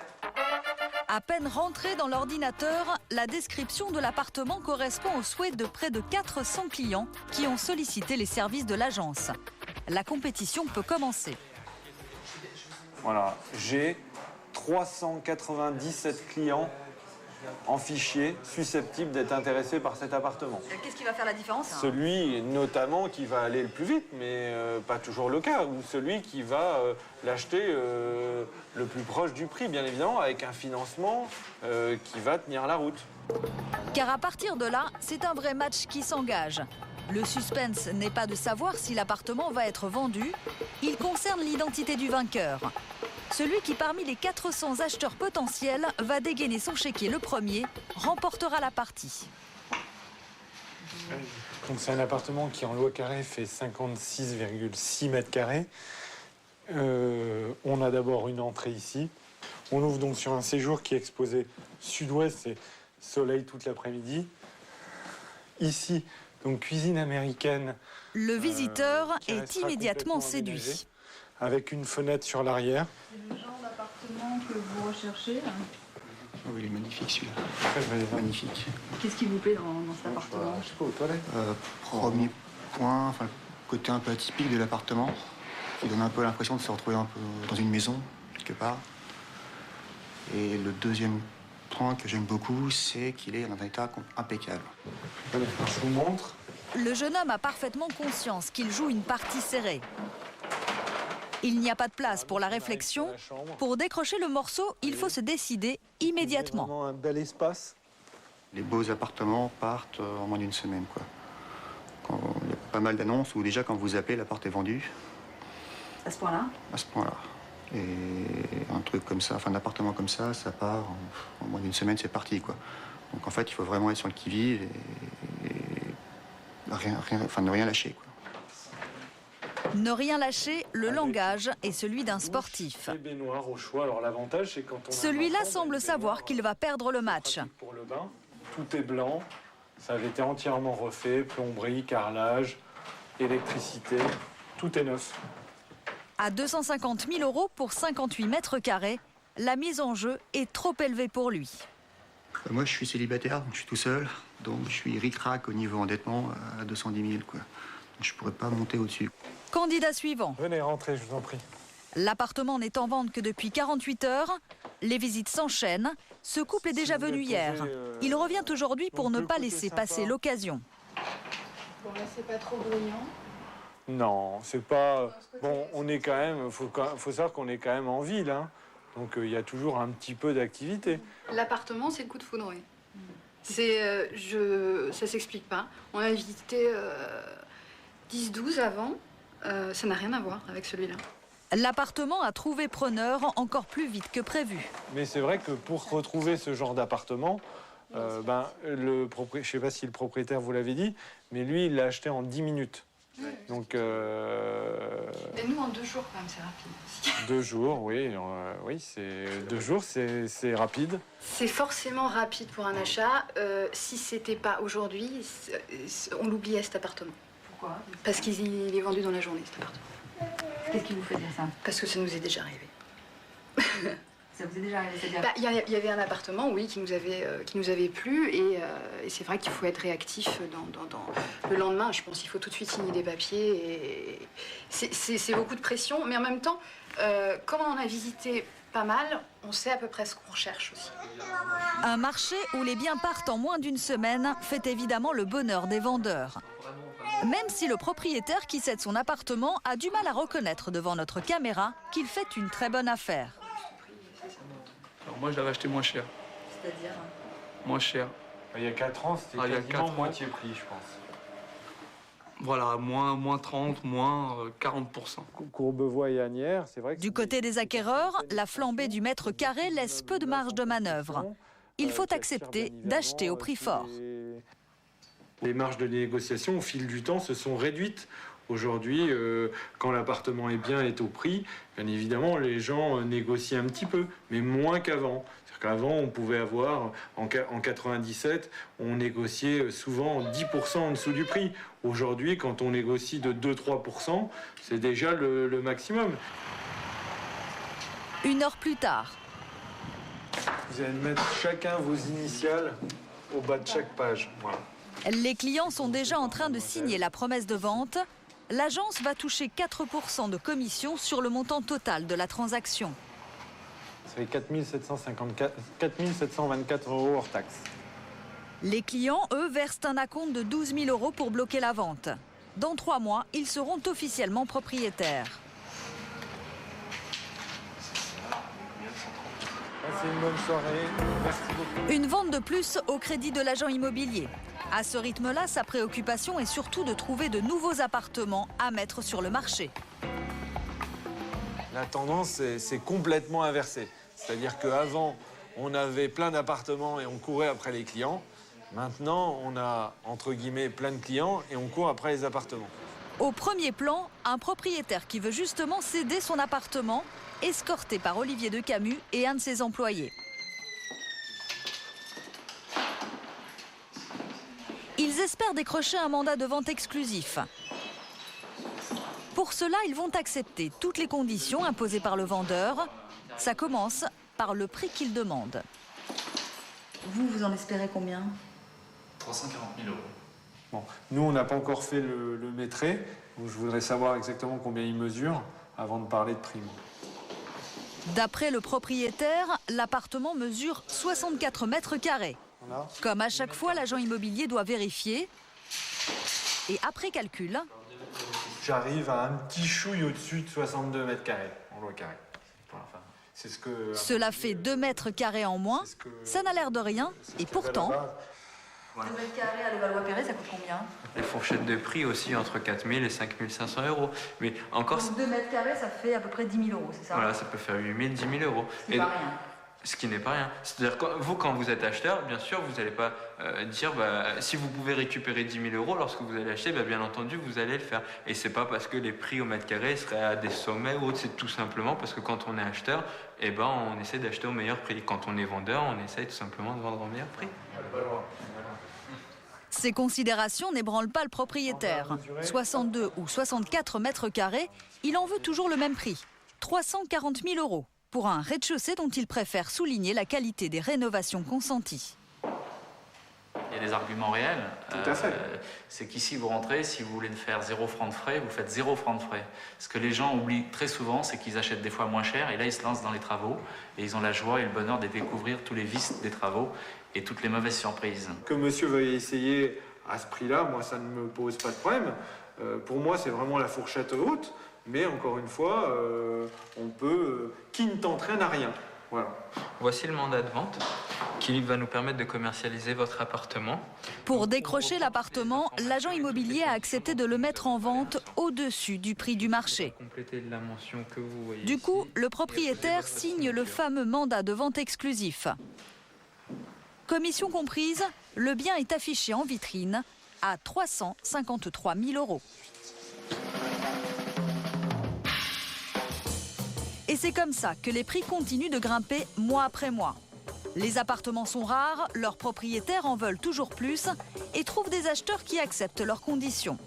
À peine rentré dans l'ordinateur, la description de l'appartement correspond au souhait de près de 400 clients qui ont sollicité les services de l'agence. La compétition peut commencer. Voilà, j'ai 397 clients en fichier susceptibles d'être intéressés par cet appartement. Qu'est-ce qui va faire la différence ? Celui notamment qui va aller le plus vite, mais pas toujours le cas, ou celui qui va l'acheter le plus proche du prix, bien évidemment, avec un financement qui va tenir la route. Car à partir de là, c'est un vrai match qui s'engage. Le suspense n'est pas de savoir si l'appartement va être vendu, il concerne l'identité du vainqueur. Celui qui, parmi les 400 acheteurs potentiels, va dégainer son chéquier le premier, remportera la partie. Donc c'est un appartement qui, en loi carrée, fait 56,6 mètres carrés. On a d'abord une entrée ici. On ouvre donc sur un séjour qui est exposé sud-ouest et soleil toute l'après-midi. Ici, donc cuisine américaine. Le visiteur est immédiatement séduit. Avec une fenêtre sur l'arrière. C'est le genre d'appartement que vous recherchez ? Oh, il est magnifique celui-là. Magnifique. Qu'est-ce qui vous plaît dans cet appartement ? Je sais pas, aux toilettes. Premier point, enfin, le côté un peu atypique de l'appartement, qui donne un peu l'impression de se retrouver un peu dans une maison, quelque part. Et le deuxième point que j'aime beaucoup, c'est qu'il est dans un état impeccable. Je vous montre. Le jeune homme a parfaitement conscience qu'il joue une partie serrée. Il n'y a pas de place pour la réflexion. Pour décrocher le morceau, il faut se décider immédiatement. Vraiment un bel espace. Les beaux appartements partent en moins d'une semaine, quoi. Il y a pas mal d'annonces où déjà quand vous appelez, l'appart est vendu. À ce point-là ? À ce point-là. Et un truc comme ça, enfin un appartement comme ça, ça part en moins d'une semaine, c'est parti, quoi. Donc en fait, il faut vraiment être sur le qui-vive et ne rien lâcher, quoi. Ne rien lâcher, le langage est celui d'un sportif. Baignoire au choix. Alors l'avantage, c'est quand on Celui-là semble savoir qu'il va perdre le match. pour le bain, tout est blanc, Ça avait été entièrement refait, plomberie, carrelage, électricité, tout est neuf. À 250 000 € pour 58 mètres carrés, la mise en jeu est trop élevée pour lui. Moi, je suis célibataire, je suis tout seul, donc je suis ric-rac au niveau endettement à 210 000, quoi. Je pourrais pas monter au-dessus. Candidat suivant. Venez rentrer, je vous en prie. L'appartement n'est en vente que depuis 48 heures. Les visites s'enchaînent. Ce couple est déjà venu hier. Il revient aujourd'hui pour ne pas laisser passer l'occasion. Bon, là, c'est pas trop bruyant. Non, c'est pas... Bon, on est quand même... Faut savoir qu'on est quand même en ville, hein. Donc il y a toujours un petit peu d'activité. L'appartement, c'est le coup de foudre, oui. Ça s'explique pas. On a visité 10-12 avant. Ça n'a rien à voir avec celui-là. L'appartement a trouvé preneur encore plus vite que prévu. Mais c'est vrai que pour retrouver ce genre d'appartement, je ne sais pas si le propriétaire vous l'avait dit, mais lui, il l'a acheté en 10 minutes. Donc, Et nous, en 2 jours, quand même, c'est rapide. 2 jours, oui, c'est 2 jours, c'est rapide. C'est forcément rapide pour un achat. Si c'était pas aujourd'hui, on l'oubliait, cet appartement. Pourquoi? Parce qu'il est vendu dans la journée, cet appartement. Qu'est-ce qui vous fait dire ça? Parce que ça nous est déjà arrivé. Ça vous est déjà arrivé, c'est-à-dire? Il y avait un appartement, oui, qui nous avait plu, et c'est vrai qu'il faut être réactif dans le lendemain. Je pense qu'il faut tout de suite signer des papiers. Et c'est beaucoup de pression, mais en même temps, comme on en a visité pas mal, on sait à peu près ce qu'on recherche aussi. Un marché où les biens partent en moins d'une semaine fait évidemment le bonheur des vendeurs. Même si le propriétaire qui cède son appartement a du mal à reconnaître devant notre caméra qu'il fait une très bonne affaire. Alors moi, je l'avais acheté moins cher. C'est-à-dire? Moins cher. Il y a 4 ans, c'était quasiment moitié prix, je pense. Voilà, moins 30, moins 40%. Courbevoie et Asnières, c'est vrai que... Du côté des acquéreurs, la flambée du mètre carré laisse peu de marge de manœuvre. Il faut accepter d'acheter au prix fort. Les marges de négociation, au fil du temps, se sont réduites. Aujourd'hui, quand l'appartement est bien, est au prix, bien évidemment, les gens négocient un petit peu, mais moins qu'avant. C'est-à-dire qu'avant, on pouvait avoir, en 97, on négociait souvent 10% en dessous du prix. Aujourd'hui, quand on négocie de 2-3%, c'est déjà le maximum. 1 heure plus tard. Vous allez mettre chacun vos initiales au bas de chaque page. Voilà. Les clients sont déjà en train de signer la promesse de vente. L'agence va toucher 4% de commission sur le montant total de la transaction. Ça fait 4 724 € hors taxe. Les clients, eux, versent un acompte de 12 000 € pour bloquer la vente. Dans 3 mois, ils seront officiellement propriétaires. Passez une bonne soirée. Merci beaucoup. Une vente de plus au crédit de l'agent immobilier. À ce rythme-là, sa préoccupation est surtout de trouver de nouveaux appartements à mettre sur le marché. La tendance, c'est complètement inversée. C'est-à-dire qu'avant, on avait plein d'appartements et on courait après les clients. Maintenant, on a, entre guillemets, plein de clients et on court après les appartements. Au premier plan, un propriétaire qui veut justement céder son appartement, escorté par Olivier de Camus et un de ses employés. Ils espèrent décrocher un mandat de vente exclusif. Pour cela, ils vont accepter toutes les conditions imposées par le vendeur. Ça commence par le prix qu'il demande. Vous en espérez combien? 340 000 €. Bon, nous, on n'a pas encore fait le métré, donc je voudrais savoir exactement combien il mesure avant de parler de prime. D'après le propriétaire, l'appartement mesure 64 mètres carrés. Comme à chaque fois, l'agent immobilier doit vérifier. Et après calcul... J'arrive à un petit chouille au-dessus de 62 mètres carrés en loi carré. Enfin, c'est ce que... Cela fait 2 mètres carrés en moins. Ça n'a l'air de rien. Et pourtant... 2 mètres carrés à Levallois-Perret, ça coûte combien? Les fourchettes de prix aussi entre 4 000 et 5 500 €. Mais encore... Donc 2 mètres carrés, ça fait à peu près 10 000 €, c'est ça? Voilà, ça peut faire 8 000, 10 000 €. C'est pas rien. Ce qui n'est pas rien. C'est-à-dire que vous, quand vous êtes acheteur, bien sûr, vous n'allez pas dire si vous pouvez récupérer 10 000 € lorsque vous allez acheter, bien entendu, vous allez le faire. Et c'est pas parce que les prix au mètre carré seraient à des sommets ou autre, c'est tout simplement parce que quand on est acheteur, on essaie d'acheter au meilleur prix. Quand on est vendeur, on essaie tout simplement de vendre au meilleur prix. Ces considérations n'ébranlent pas le propriétaire. 62 ou 64 mètres carrés, il en veut toujours le même prix, 340 000 € pour un rez-de-chaussée dont il préfère souligner la qualité des rénovations consenties. Il y a des arguments réels. Tout à fait. C'est qu'ici, vous rentrez, si vous voulez faire 0 francs de frais, vous faites 0 francs de frais. Ce que les gens oublient très souvent, c'est qu'ils achètent des fois moins cher et là, ils se lancent dans les travaux et ils ont la joie et le bonheur de découvrir tous les vices des travaux et toutes les mauvaises surprises. Que monsieur veuille essayer à ce prix-là, moi, ça ne me pose pas de problème. Pour moi, c'est vraiment la fourchette haute, mais encore une fois, on peut... qui ne tente rien à rien. Voilà. Voici le mandat de vente qui va nous permettre de commercialiser votre appartement. Pour décrocher l'appartement, l'agent immobilier a accepté de le mettre en vente au-dessus du prix du marché. Du coup, le propriétaire signe le fameux mandat de vente exclusif. Commission comprise, le bien est affiché en vitrine à 353 000 €. Et c'est comme ça que les prix continuent de grimper mois après mois. Les appartements sont rares, leurs propriétaires en veulent toujours plus et trouvent des acheteurs qui acceptent leurs conditions.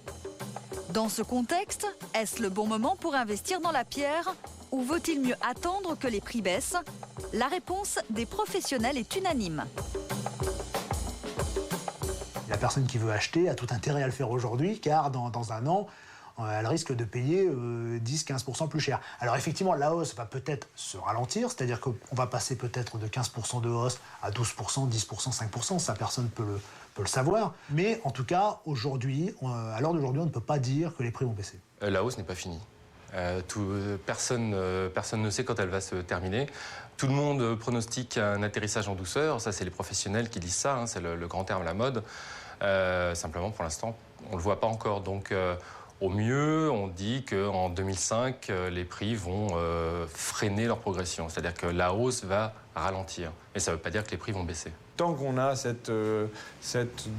Dans ce contexte, est-ce le bon moment pour investir dans la pierre ou vaut-il mieux attendre que les prix baissent? La réponse des professionnels est unanime. La personne qui veut acheter a tout intérêt à le faire aujourd'hui, car dans un an, elle risque de payer 10-15% plus cher. Alors effectivement, la hausse va peut-être se ralentir, c'est-à-dire qu'on va passer peut-être de 15% de hausse à 12%, 10%, 5%, ça personne peut le savoir. Mais en tout cas, aujourd'hui, à l'heure d'aujourd'hui, on ne peut pas dire que les prix vont baisser. La hausse n'est pas finie. Personne ne sait quand elle va se terminer. Tout le monde pronostique un atterrissage en douceur. Ça, c'est les professionnels qui disent ça, hein, c'est le grand terme à la mode. Simplement, pour l'instant, on ne le voit pas encore. Donc, au mieux, on dit qu'en 2005, les prix vont freiner leur progression. C'est-à-dire que la hausse va ralentir. Mais ça ne veut pas dire que les prix vont baisser. Tant qu'on a cette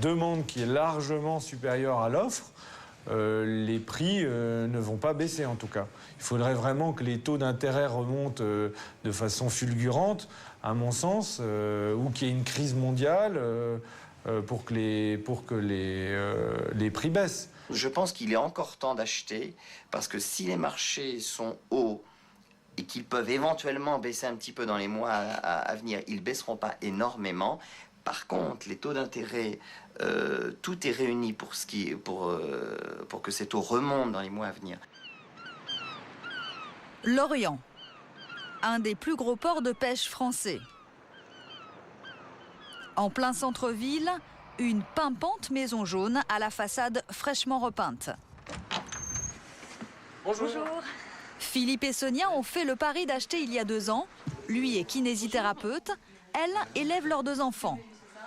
demande qui est largement supérieure à l'offre, les prix ne vont pas baisser en tout cas. Il faudrait vraiment que les taux d'intérêt remontent de façon fulgurante, à mon sens, ou qu'il y ait une crise mondiale pour que les prix baissent. Je pense qu'il est encore temps d'acheter, parce que si les marchés sont hauts et qu'ils peuvent éventuellement baisser un petit peu dans les mois à venir, ils ne baisseront pas énormément. Par contre, les taux d'intérêt, tout est réuni pour que ces taux remontent dans les mois à venir. Lorient, un des plus gros ports de pêche français. En plein centre-ville, une pimpante maison jaune à la façade fraîchement repeinte. Bonjour. Philippe et Sonia ont fait le pari d'acheter il y a 2 ans. Lui est kinésithérapeute, elle élève leurs 2 enfants.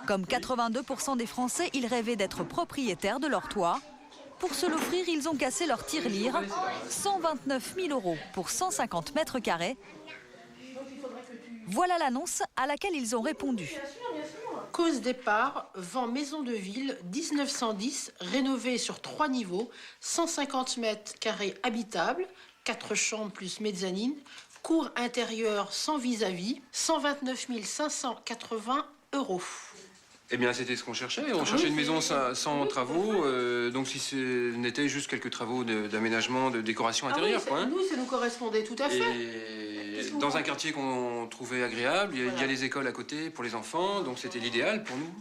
Comme 82% des Français, ils rêvaient d'être propriétaires de leur toit. Pour se l'offrir, ils ont cassé leur tirelire. 129 000 € pour 150 mètres carrés. Voilà l'annonce à laquelle ils ont répondu. Cause départ, vend maison de ville 1910, rénovée sur 3 niveaux, 150 mètres carrés habitables, 4 chambres plus mezzanine, cour intérieure sans vis-à-vis, 129 580 €. Eh bien, c'était ce qu'on cherchait. On cherchait une maison sans travaux, donc si ce n'était juste quelques travaux d'aménagement, de décoration intérieure. Ah oui, nous, ça nous correspondait tout à fait. Et dans un quartier qu'on trouvait agréable, il y a les écoles à côté pour les enfants, donc c'était l'idéal pour nous.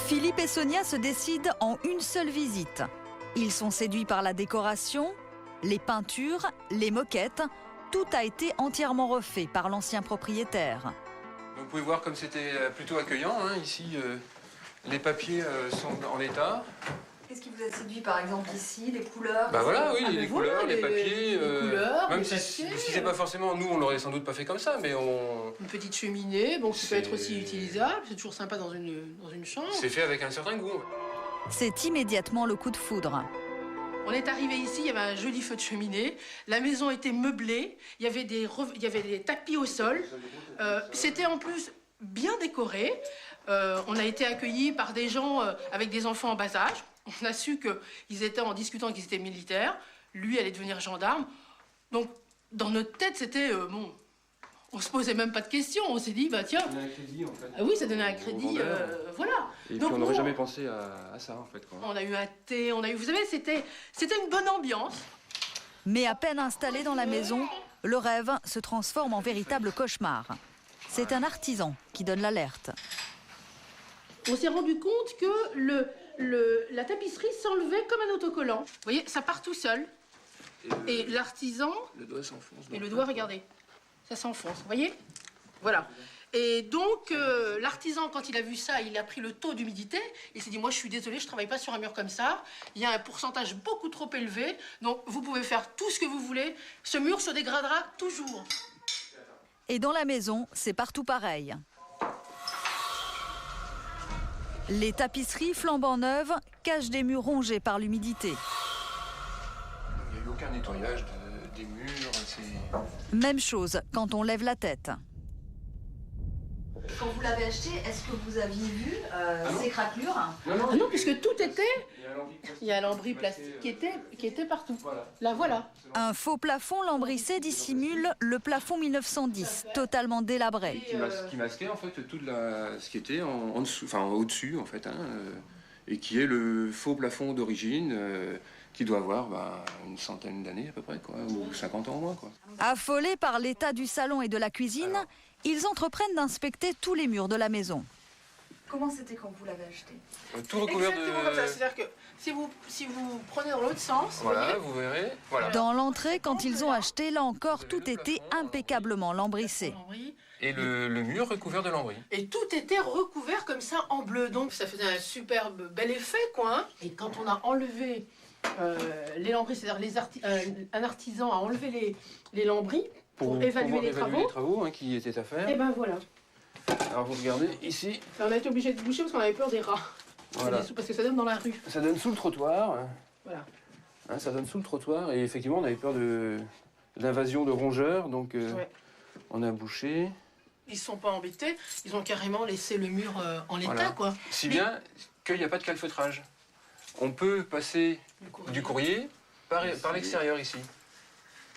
Philippe et Sonia se décident en une seule visite. Ils sont séduits par la décoration, les peintures, les moquettes. Tout a été entièrement refait par l'ancien propriétaire. Donc, vous pouvez voir comme c'était plutôt accueillant. Hein. Ici, les papiers sont en état. Qu'est-ce qui vous a séduit, par exemple, ici? Les couleurs? Bah voilà, oui, les couleurs, les papiers. Les couleurs, même les si papiers, c'est pas forcément, nous, on l'aurait sans doute pas fait comme ça, mais Une petite cheminée, bon, qui peut être aussi utilisable. C'est toujours sympa dans une chambre. c'est fait avec un certain goût. C'est immédiatement le coup de foudre. On est arrivé ici, il y avait un joli feu de cheminée. La maison était meublée. Il y avait des tapis au sol. C'était en plus bien décoré. On a été accueillis par des gens avec des enfants en bas âge. On a su qu'ils étaient en discutant qu'ils étaient militaires. Lui allait devenir gendarme. Donc, dans notre tête, c'était bon, On se posait même pas de questions. On s'est dit, bah tiens. Ça donnait un crédit, en fait. Ah oui, ça donnait un crédit, voilà. Et donc, puis on n'aurait jamais pensé à ça, en fait, quoi. On a eu un thé, vous savez, c'était une bonne ambiance. Mais à peine installé dans la maison, le rêve se transforme en véritable cauchemar. C'est un artisan qui donne l'alerte. On s'est rendu compte que la tapisserie s'enlevait comme un autocollant. Vous voyez, ça part tout seul. Et l'artisan... Le doigt s'enfonce. Et le doigt, regardez, ça s'enfonce, vous voyez? Voilà. Et donc, l'artisan, quand il a vu ça, il a pris le taux d'humidité. Il s'est dit, moi, je suis désolé, je ne travaille pas sur un mur comme ça. Il y a un pourcentage beaucoup trop élevé. Donc, vous pouvez faire tout ce que vous voulez. Ce mur se dégradera toujours. Et dans la maison, c'est partout pareil. Les tapisseries flambant neuves cachent des murs rongés par l'humidité. Il n'y a eu aucun nettoyage des murs. Même chose quand on lève la tête. Quand vous l'avez acheté, est-ce que vous aviez vu ces craquelures? Non, puisque tout était... Il y a un lambris plastique qui était partout. Là, voilà. Un faux plafond lambrissé dissimule le plafond 1910, totalement délabré. Qui masquait, en fait, tout ce qui était en dessous, enfin au-dessus, en fait, et qui est le faux plafond d'origine, qui doit avoir une centaine d'années à peu près, quoi, ou 50 ans au moins, quoi. Affolés par l'état du salon et de la cuisine, ils entreprennent d'inspecter tous les murs de la maison. Comment c'était quand vous l'avez acheté? Tout recouvert Exactement comme ça. C'est-à-dire que si vous prenez dans l'autre sens... Voilà, vous verrez. Voilà. Dans l'entrée, quand ils ont acheté, là encore, tout était impeccablement lambrissé. Et le mur recouvert de lambris. Et tout était recouvert comme ça en bleu. Donc ça faisait un superbe bel effet, quoi. Hein. Et quand on a enlevé les lambris, c'est-à-dire un artisan a enlevé les lambris pour évaluer les travaux qui étaient à faire. Et ben voilà. Alors vous regardez ici. On a été obligé de boucher parce qu'on avait peur des rats. Voilà. Parce que ça donne dans la rue. Ça donne sous le trottoir. Voilà. Ça donne sous le trottoir et effectivement on avait peur d'invasion de rongeurs, donc on a bouché. Ils ne sont pas embêtés, ils ont carrément laissé le mur en l'état, voilà. quoi. Si bien qu'il n'y a pas de calfeutrage. On peut passer du courrier par l'extérieur ici.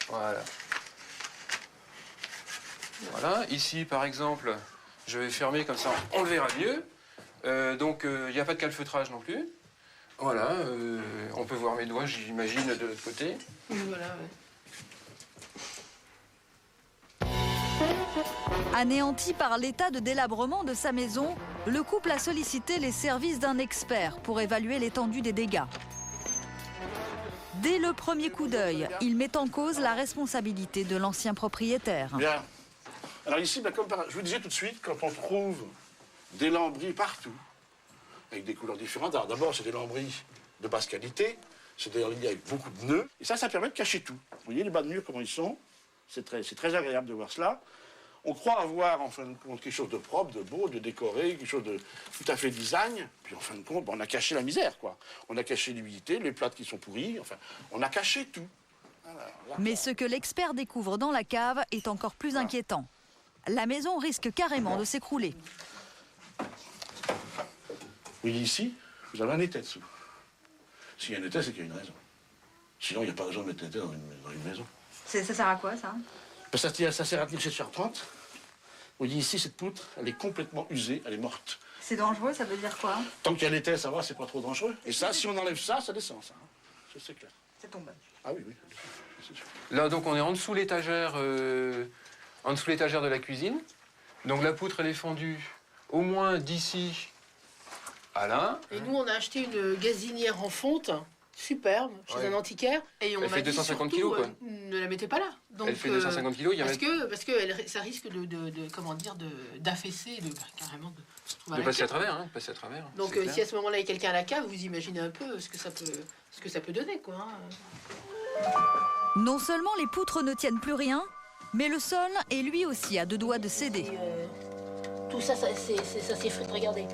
Voilà. Voilà, ici par exemple, je vais fermer comme ça, on le verra mieux. Donc il n'y a pas de calfeutrage non plus. Voilà, on peut voir mes doigts, j'imagine, de l'autre côté. Voilà, Anéanti par l'état de délabrement de sa maison, le couple a sollicité les services d'un expert pour évaluer l'étendue des dégâts. Dès le premier coup d'œil, il met en cause la responsabilité de l'ancien propriétaire. Bien. Alors ici, je vous disais tout de suite, quand on trouve des lambris partout, avec des couleurs différentes, alors d'abord c'est des lambris de basse qualité, c'est des lambris avec beaucoup de nœuds, et ça permet de cacher tout. Vous voyez les bas de mur, comment ils sont? C'est très agréable de voir cela. On croit avoir, en fin de compte, quelque chose de propre, de beau, de décoré, quelque chose de tout à fait design. Puis, en fin de compte, on a caché la misère, quoi. On a caché l'humidité, les plâtres qui sont pourris, enfin, on a caché tout. Alors, mais ce que l'expert découvre dans la cave est encore plus inquiétant. La maison risque carrément de s'écrouler. Vous voyez ici, vous avez un étai dessous. S'il y a un étai, c'est qu'il y a une raison. Sinon, il n'y a pas besoin de mettre un étai dans une maison. Ça sert à quoi, ça? Ça sert à tenir cette charpente. Vous voyez ici, cette poutre, elle est complètement usée, elle est morte. C'est dangereux, ça veut dire quoi? Tant qu'il y a l'étai, ça va, c'est pas trop dangereux. Et ça, si on enlève ça, ça descend, ça. C'est clair. Ça tombe. Ah oui, oui. Là, donc, on est en dessous l'étagère de la cuisine. Donc, la poutre, elle est fendue au moins d'ici à là. Et nous, on a acheté une gazinière en fonte. Superbe, chez un antiquaire. Et on elle fait 250 kilos, quoi. Ne la mettez pas là. Donc, elle fait 250 kilos. Parce que ça risque d'affaisser, carrément de passer à travers, hein, passer à travers. Donc si à ce moment-là il y a quelqu'un à la cave, vous imaginez un peu ce que ça peut donner, quoi. Hein. Non seulement les poutres ne tiennent plus rien, mais le sol est lui aussi à deux doigts de céder. Tout ça s'effrite, regardez.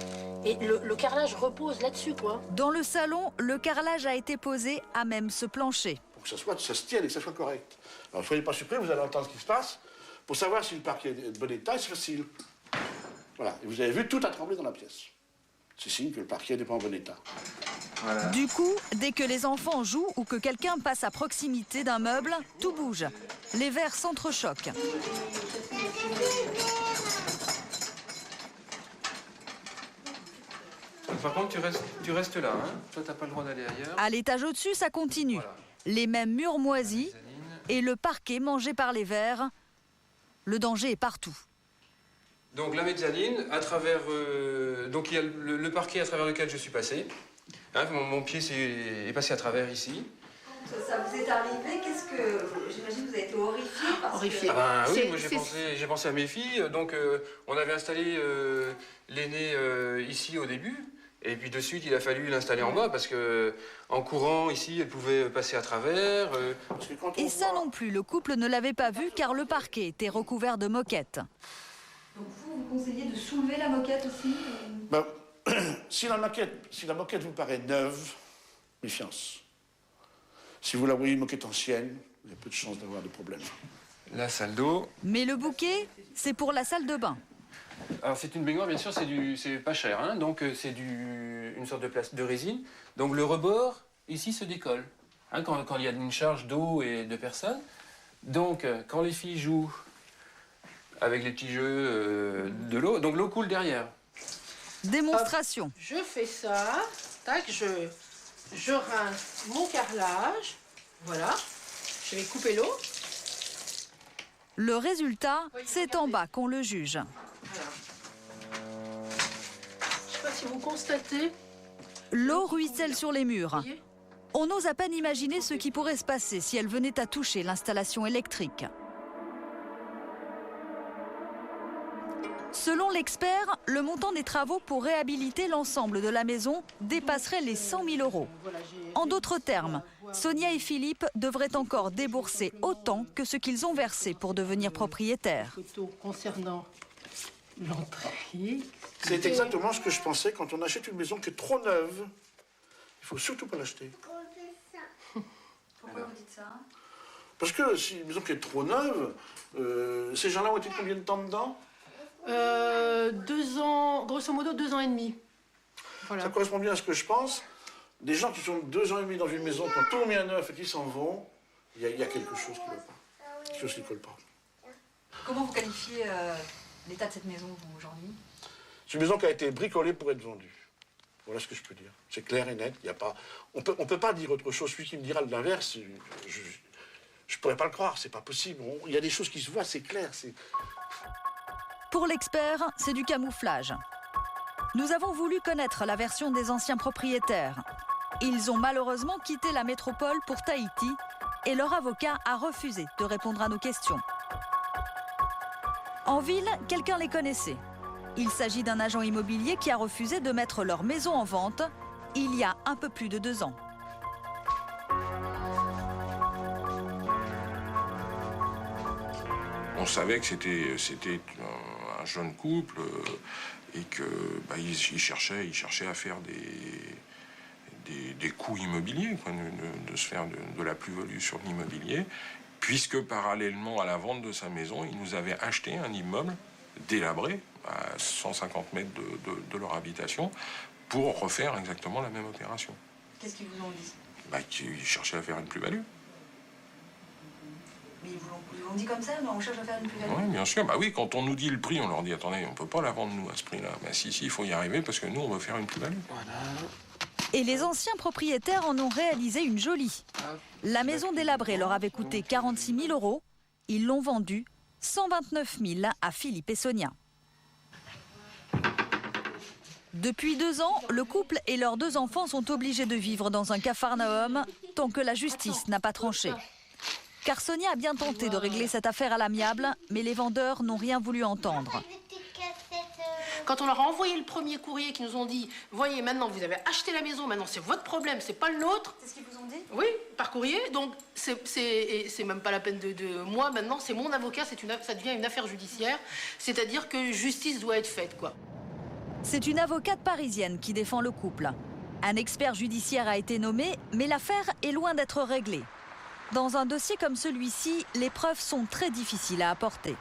Et le carrelage repose là-dessus, quoi. Dans le salon, le carrelage a été posé à même ce plancher. Pour que ça se tienne et que ça soit correct. Alors, ne soyez pas surpris, vous allez entendre ce qui se passe. Pour savoir si le parquet est de bon état, c'est facile. Voilà. Et vous avez vu, tout a tremblé dans la pièce. C'est signe que le parquet n'est pas en bon état. Voilà. Du coup, dès que les enfants jouent ou que quelqu'un passe à proximité d'un meuble, tout bouge. Les verres s'entrechoquent. Par contre, tu restes là. Hein. Toi, t'as pas le droit d'aller ailleurs. À l'étage au-dessus, ça continue. Les mêmes murs moisis et le parquet mangé par les vers. Le danger est partout. Donc la mezzanine, à travers, donc il y a le parquet à travers lequel je suis passé. Hein, mon pied est passé à travers ici. Ça vous est arrivé, qu'est-ce que... J'imagine que vous avez été horrifié parce que... Ah ben, oui, moi j'ai pensé à mes filles. Donc on avait installé l'aîné ici au début. Et puis de suite, il a fallu l'installer en bas parce que en courant ici, elle pouvait passer à travers. Et ça non plus, le couple ne l'avait pas vu car le parquet était recouvert de moquettes. Donc vous conseillez de soulever la moquette aussi Ben, si la moquette vous paraît neuve, méfiance. Si vous la voyez une moquette ancienne, il y a peu de chances d'avoir des problèmes. La salle d'eau. Mais le bouquet, c'est pour la salle de bain. Alors c'est une baignoire, bien sûr, c'est pas cher, hein, donc c'est une sorte de résine. Donc le rebord, ici, se décolle, hein, quand il y a une charge d'eau et de personnes. Donc quand les filles jouent avec les petits jeux de l'eau, donc l'eau coule derrière. Démonstration. Hop, je fais ça, tac, je rince mon carrelage, voilà, je vais couper l'eau. Le résultat, c'est en bas qu'on le juge. Voilà. Je sais pas si vous constatez. L'eau ruisselle sur les murs. On n'ose à peine imaginer ce qui pourrait se passer si elle venait à toucher l'installation électrique. Selon l'expert, le montant des travaux pour réhabiliter l'ensemble de la maison dépasserait les 100 000 €. En d'autres termes, Sonia et Philippe devraient encore débourser autant que ce qu'ils ont versé pour devenir propriétaires. Concernant l'entrée. C'est exactement ce que je pensais quand on achète une maison qui est trop neuve. Il ne faut surtout pas l'acheter. Pourquoi vous dites ça? Parce que si une maison qui est trop neuve, ces gens-là ont été combien de temps dedans? 2 ans, grosso modo 2 ans et demi. Voilà. Ça correspond bien à ce que je pense. Des gens qui sont 2 ans et demi dans une maison, qui ont tout mis à neuf et qui s'en vont, il y a quelque chose qui ne va pas. Quelque chose qui ne colle pas. Comment vous qualifiez l'état de cette maison aujourd'hui? C'est une maison qui a été bricolée pour être vendue. Voilà ce que je peux dire. C'est clair et net. Il y a pas... On peut pas dire autre chose. Celui qui me dira l'inverse, je ne pourrais pas le croire. C'est pas possible. Il y a des choses qui se voient, c'est clair. Pour l'expert, c'est du camouflage. Nous avons voulu connaître la version des anciens propriétaires. Ils ont malheureusement quitté la métropole pour Tahiti et leur avocat a refusé de répondre à nos questions. En ville, quelqu'un les connaissait. Il s'agit d'un agent immobilier qui a refusé de mettre leur maison en vente il y a un peu plus de 2 ans. On savait que c'était un jeune couple et que il cherchait à faire des coûts immobiliers, quoi, de se faire de la plus-value sur l'immobilier, puisque parallèlement à la vente de sa maison, ils nous avaient acheté un immeuble délabré à 150 mètres de leur habitation pour refaire exactement la même opération. Qu'est-ce qu'ils vous ont dit? Qu'ils cherchaient à faire une plus-value. Mais ils vous l'ont dit comme ça? On cherche à faire une plus-value? Oui, bien sûr. Oui, quand on nous dit le prix, on leur dit attendez, on ne peut pas la vendre nous à ce prix-là. Si, il faut y arriver parce que nous, on veut faire une plus-value. Voilà. Et les anciens propriétaires en ont réalisé une jolie. La maison délabrée leur avait coûté 46 000 €. Ils l'ont vendue 129 000 à Philippe et Sonia. Depuis 2 ans, le couple et leurs 2 enfants sont obligés de vivre dans un capharnaüm tant que la justice n'a pas tranché. Car Sonia a bien tenté de régler cette affaire à l'amiable, mais les vendeurs n'ont rien voulu entendre. Quand on leur a envoyé le premier courrier, qui nous ont dit « Voyez, maintenant, vous avez acheté la maison, maintenant, c'est votre problème, c'est pas le nôtre. » C'est ce qu'ils vous ont dit? Oui, par courrier. Donc, c'est même pas la peine de moi, maintenant, c'est mon avocat, ça devient une affaire judiciaire. C'est-à-dire que justice doit être faite, quoi. C'est une avocate parisienne qui défend le couple. Un expert judiciaire a été nommé, mais l'affaire est loin d'être réglée. Dans un dossier comme celui-ci, les preuves sont très difficiles à apporter.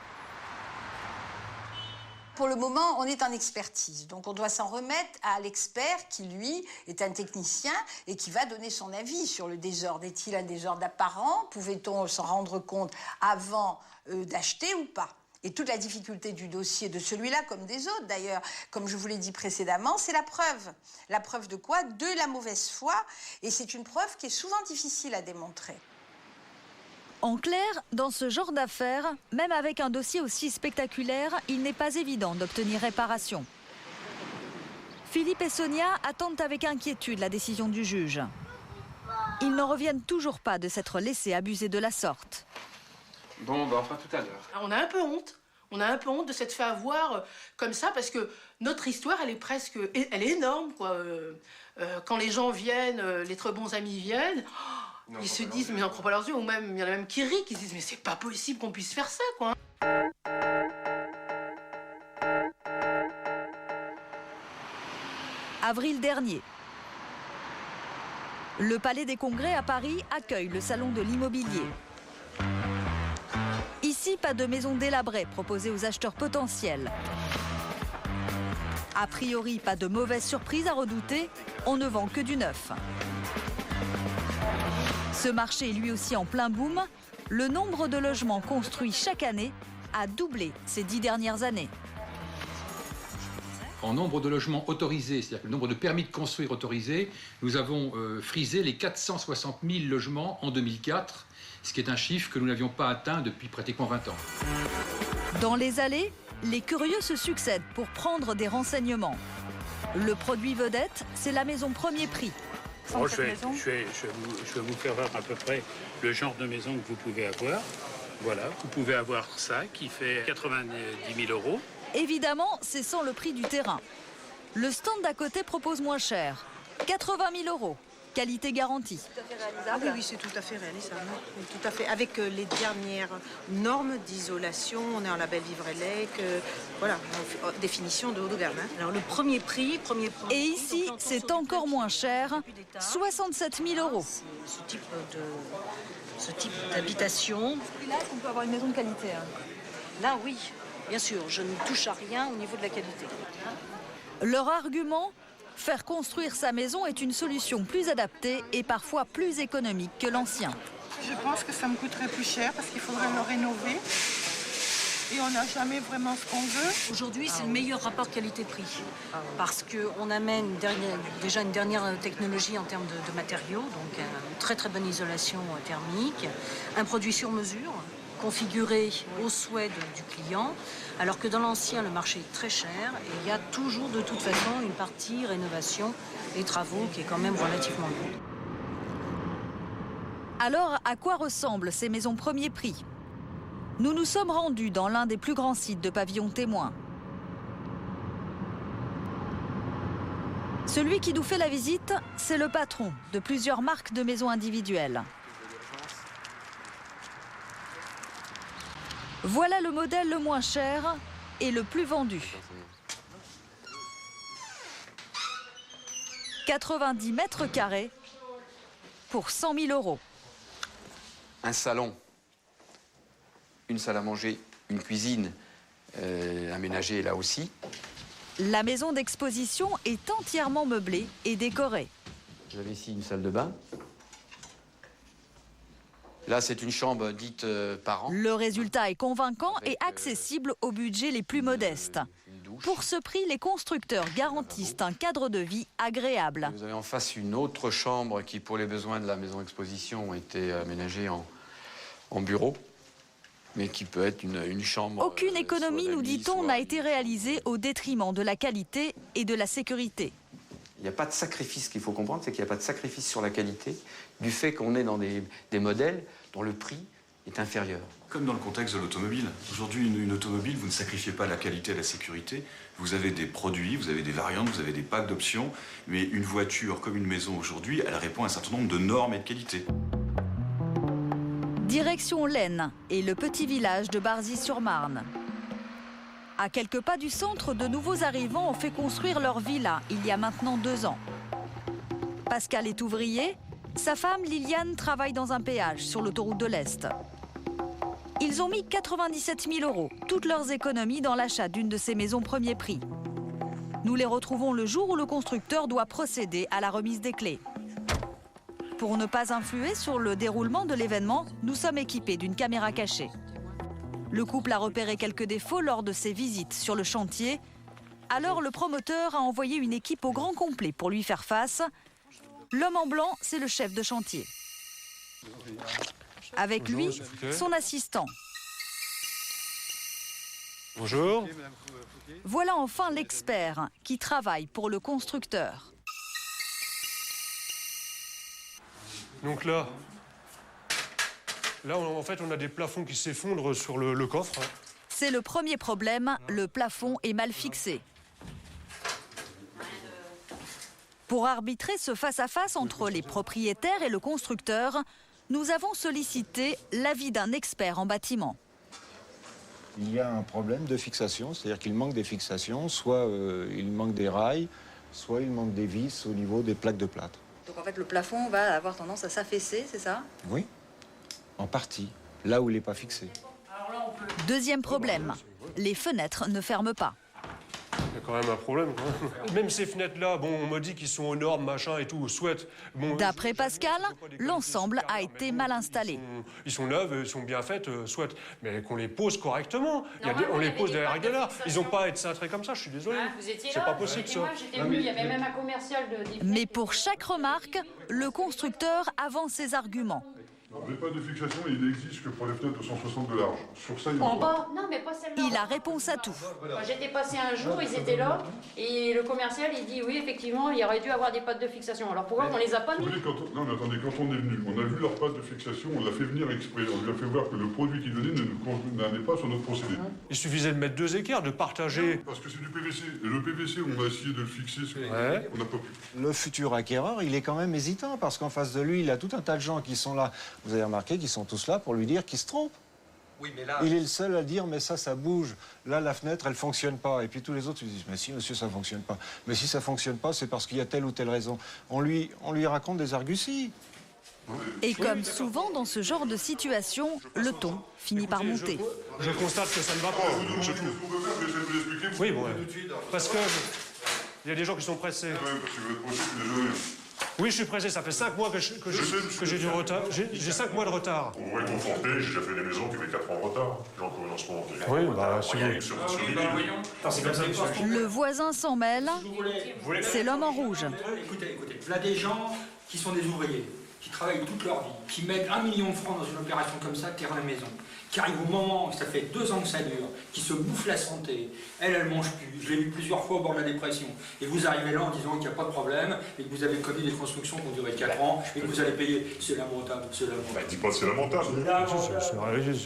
pour le moment, on est en expertise. Donc on doit s'en remettre à l'expert qui, lui, est un technicien et qui va donner son avis sur le désordre. Est-il un désordre apparent? Pouvait-on s'en rendre compte avant d'acheter ou pas? Et toute la difficulté du dossier, de celui-là comme des autres d'ailleurs, comme je vous l'ai dit précédemment, c'est la preuve. La preuve de quoi? De la mauvaise foi. Et c'est une preuve qui est souvent difficile à démontrer. En clair, dans ce genre d'affaires, même avec un dossier aussi spectaculaire, il n'est pas évident d'obtenir réparation. Philippe et Sonia attendent avec inquiétude la décision du juge. Ils n'en reviennent toujours pas de s'être laissés abuser de la sorte. Bon, bah enfin tout à l'heure. On a un peu honte. On a un peu honte de s'être fait avoir comme ça parce que notre histoire, elle est énorme, quoi. Quand les gens viennent, les très bons amis viennent, ils se disent, mais on n'en croit pas leurs yeux, ou même, il y en a même qui rient, qui se disent, mais c'est pas possible qu'on puisse faire ça, quoi. Avril dernier. Le Palais des Congrès à Paris accueille le salon de l'immobilier. Ici, pas de maison délabrée proposée aux acheteurs potentiels. A priori, pas de mauvaise surprise à redouter, on ne vend que du neuf. Ce marché est lui aussi en plein boom. Le nombre de logements construits chaque année a doublé ces 10 dernières années. En nombre de logements autorisés, c'est-à-dire le nombre de permis de construire autorisés, nous avons frisé les 460 000 logements en 2004, ce qui est un chiffre que nous n'avions pas atteint depuis pratiquement 20 ans. Dans les allées, les curieux se succèdent pour prendre des renseignements. Le produit vedette, c'est la maison premier prix. Je vais vous faire voir à peu près le genre de maison que vous pouvez avoir. Voilà, vous pouvez avoir ça qui fait 90 000 euros. Évidemment, c'est sans le prix du terrain. Le stand d'à côté propose moins cher. 80 000 euros. Qualité garantie. Oui, oui, c'est tout à fait réalisable. Oui, tout à fait. Avec les dernières normes d'isolation, on est en label Vivre Elec, voilà, définition de haut de gamme. Hein. Alors le premier prix. Et ici, c'est encore moins cher, 67 000 euros. Ce type d'habitation. Là, est-ce qu'on peut avoir une maison de qualité? Là, oui. Bien sûr, je ne touche à rien au niveau de la qualité. Leur argument? Faire construire sa maison est une solution plus adaptée et parfois plus économique que l'ancien. Je pense que ça me coûterait plus cher parce qu'il faudrait le rénover. Et on n'a jamais vraiment ce qu'on veut. Aujourd'hui, c'est le meilleur rapport qualité-prix. Parce qu'on amène déjà une dernière technologie en termes de matériaux, donc une très très bonne isolation thermique, un produit sur mesure, configuré au souhait du client, alors que dans l'ancien, le marché est très cher et il y a toujours de toute façon une partie rénovation et travaux qui est quand même relativement lourde. Alors, à quoi ressemblent ces maisons premier prix? Nous nous sommes rendus dans l'un des plus grands sites de pavillons témoins. Celui qui nous fait la visite, c'est le patron de plusieurs marques de maisons individuelles. Voilà le modèle le moins cher et le plus vendu. 90 mètres carrés pour 100 000 euros. Un salon, une salle à manger, une cuisine aménagée là aussi. La maison d'exposition est entièrement meublée et décorée. Vous avez ici une salle de bain. Là, c'est une chambre dite par an. Le résultat est convaincant et accessible aux budgets les plus modestes. Pour ce prix, les constructeurs garantissent un cadre de vie agréable. Vous avez en face une autre chambre qui, pour les besoins de la maison d'exposition, a été aménagée en bureau, mais qui peut être une chambre... Aucune économie, nous dit-on, n'a été réalisée au détriment de la qualité et de la sécurité. Il n'y a pas de sacrifice, qu'il faut comprendre, c'est qu'il n'y a pas de sacrifice sur la qualité du fait qu'on est dans des modèles dont le prix est inférieur. Comme dans le contexte de l'automobile. Aujourd'hui, une automobile, vous ne sacrifiez pas la qualité et la sécurité. Vous avez des produits, vous avez des variantes, vous avez des packs d'options. Mais une voiture, comme une maison aujourd'hui, elle répond à un certain nombre de normes et de qualités. Direction l'Aisne et le petit village de Barzy-sur-Marne. À quelques pas du centre, de nouveaux arrivants ont fait construire leur villa il y a maintenant 2 ans. Pascal est ouvrier. Sa femme, Liliane, travaille dans un péage sur l'autoroute de l'Est. Ils ont mis 97 000 €, toutes leurs économies dans l'achat d'une de ces maisons premier prix. Nous les retrouvons le jour où le constructeur doit procéder à la remise des clés. Pour ne pas influer sur le déroulement de l'événement, nous sommes équipés d'une caméra cachée. Le couple a repéré quelques défauts lors de ses visites sur le chantier. Alors le promoteur a envoyé une équipe au grand complet pour lui faire face. L'homme en blanc, c'est le chef de chantier. Avec lui, son assistant. Bonjour. Voilà enfin l'expert qui travaille pour le constructeur. Donc là, en fait, on a des plafonds qui s'effondrent sur le coffre. C'est le premier problème, le plafond est mal fixé. Pour arbitrer ce face-à-face entre les propriétaires et le constructeur, nous avons sollicité l'avis d'un expert en bâtiment. Il y a un problème de fixation, c'est-à-dire qu'il manque des fixations, soit il manque des rails, soit il manque des vis au niveau des plaques de plâtre. Donc en fait, le plafond va avoir tendance à s'affaisser, c'est ça? Oui, en partie, là où il n'est pas fixé. Deuxième problème, les fenêtres ne ferment pas. Il y a quand même un problème. Même ces fenêtres-là, bon, on me dit qu'ils sont aux normes, machin et tout, soit. Bon, d'après Pascal, l'ensemble a été mal installé. Ils sont neufs, ils sont bien faites, soit. Mais qu'on les pose correctement. On les pose derrière règles-là. Ils n'ont pas à être cintrés comme ça, je suis désolé. C'est pas possible, ça. Moi, j'étais venu, il y avait même un commercial de... Mais pour chaque remarque, le constructeur avance ses arguments. Les pas de fixation, il existe que pour les fenêtres de 160 de large. Sur ça, il En bas? Non, mais pas celle-là. Il a réponse à tout. Quand j'étais passé un jour, ils étaient là, et le commercial, il dit oui, effectivement, il aurait dû avoir des pattes de fixation. Alors pourquoi on les a pas mis? Non, mais attendez, quand on est venu, on a vu leur pattes de fixation, on l'a fait venir exprès. On lui a fait voir que le produit qu'il donnait n'allait pas sur notre procédé. Il suffisait de mettre 2 équerres, de partager. Parce que c'est du PVC. Et le PVC, on a essayé de le fixer, on n'a pas pu. Le futur acquéreur, il est quand même hésitant, parce qu'en face de lui, il a tout un tas de gens qui sont là. Vous avez remarqué qu'ils sont tous là pour lui dire qu'il se trompe. Oui, mais là... Il est le seul à dire, mais ça bouge. Là, la fenêtre, elle fonctionne pas. Et puis tous les autres lui disent, mais si, monsieur, ça fonctionne pas. Mais si ça fonctionne pas, c'est parce qu'il y a telle ou telle raison. On lui raconte des arguties. Et comme souvent dans ce genre de situation, le ton finit par monter. Je constate que ça ne va pas. Oui, bon, parce que il y a des gens qui sont pressés. Oui, je suis pressé. Ça fait 5 mois que j'ai du retard. J'ai 5 mois de retard. On va conforter, j'ai déjà fait des maisons qui avaient 4 ans de retard. Genre en ce moment. Oui, bah, c'est Le voisin s'en mêle. C'est l'homme en rouge. Écoutez, là des gens qui sont des ouvriers, qui travaillent toute leur vie, qui mettent 1 million de francs dans une opération comme ça, terrain et maison, qui arrivent au moment où ça fait 2 ans que ça dure, qui se bouffent la santé, elle mange plus. Je l'ai vu plusieurs fois au bord de la dépression. Et vous arrivez là en disant qu'il n'y a pas de problème, et que vous avez commis des constructions qui ont duré 4 ans, et que vous allez payer. C'est lamentable, c'est lamentable. Bah, dis pas que c'est lamentable.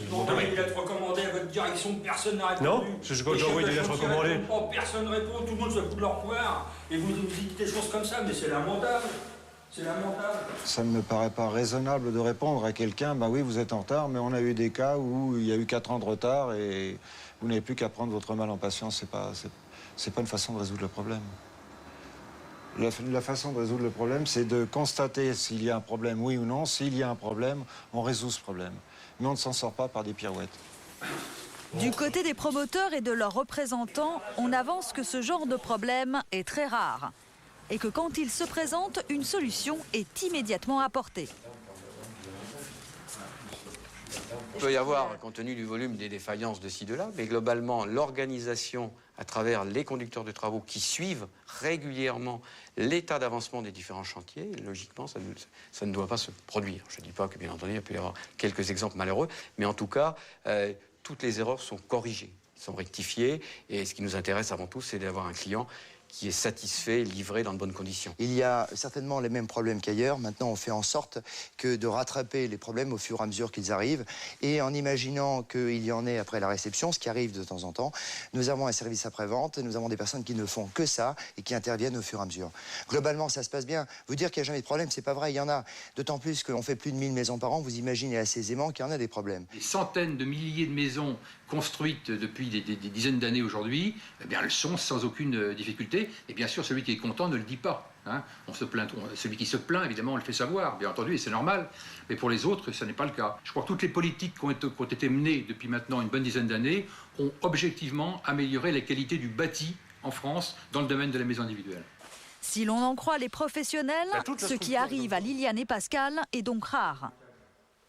Vous envoyez des lettres recommandées à votre direction, personne n'a répondu. Non, c'est ce que j'ai envoyé des lettres recommandées. Personne ne répond, tout le monde se fout de leur pouvoir. Et vous dites des choses comme ça, mais c'est lamentable. C'est lamentable. Ça ne me paraît pas raisonnable de répondre à quelqu'un, bah oui, vous êtes en retard, mais on a eu des cas où il y a eu 4 ans de retard et vous n'avez plus qu'à prendre votre mal en patience. C'est pas une façon de résoudre le problème. La façon de résoudre le problème, c'est de constater s'il y a un problème, oui ou non. S'il y a un problème, on résout ce problème. Mais on ne s'en sort pas par des pirouettes. Du côté des promoteurs et de leurs représentants, on avance que ce genre de problème est très rare. Et que quand il se présente, une solution est immédiatement apportée. Il peut y avoir, compte tenu du volume, des défaillances de ci, de là, mais globalement, l'organisation à travers les conducteurs de travaux qui suivent régulièrement l'état d'avancement des différents chantiers, logiquement, ça ne doit pas se produire. Je ne dis pas que, bien entendu, il peut y avoir quelques exemples malheureux, mais en tout cas, toutes les erreurs sont corrigées, sont rectifiées, et ce qui nous intéresse avant tout, c'est d'avoir un client qui est satisfait, livré dans de bonnes conditions. Il y a certainement les mêmes problèmes qu'ailleurs. Maintenant, on fait en sorte que de rattraper les problèmes au fur et à mesure qu'ils arrivent. Et en imaginant qu'il y en ait après la réception, ce qui arrive de temps en temps, nous avons un service après-vente, nous avons des personnes qui ne font que ça et qui interviennent au fur et à mesure. Globalement, ça se passe bien. Vous dire qu'il n'y a jamais de problème, c'est pas vrai, il y en a. D'autant plus qu'on fait plus de 1000 maisons par an, vous imaginez assez aisément qu'il y en a des problèmes. Des centaines de milliers de maisons construites depuis des dizaines d'années aujourd'hui, eh bien, elles sont sans aucune difficulté. Et bien sûr, celui qui est content ne le dit pas. Hein, celui qui se plaint, évidemment, on le fait savoir, bien entendu, et c'est normal. Mais pour les autres, ce n'est pas le cas. Je crois que toutes les politiques qui ont été menées depuis maintenant une bonne dizaine d'années ont objectivement amélioré la qualité du bâti en France dans le domaine de la maison individuelle. Si l'on en croit les professionnels, ce qui arrive à Liliane et Pascal est donc rare.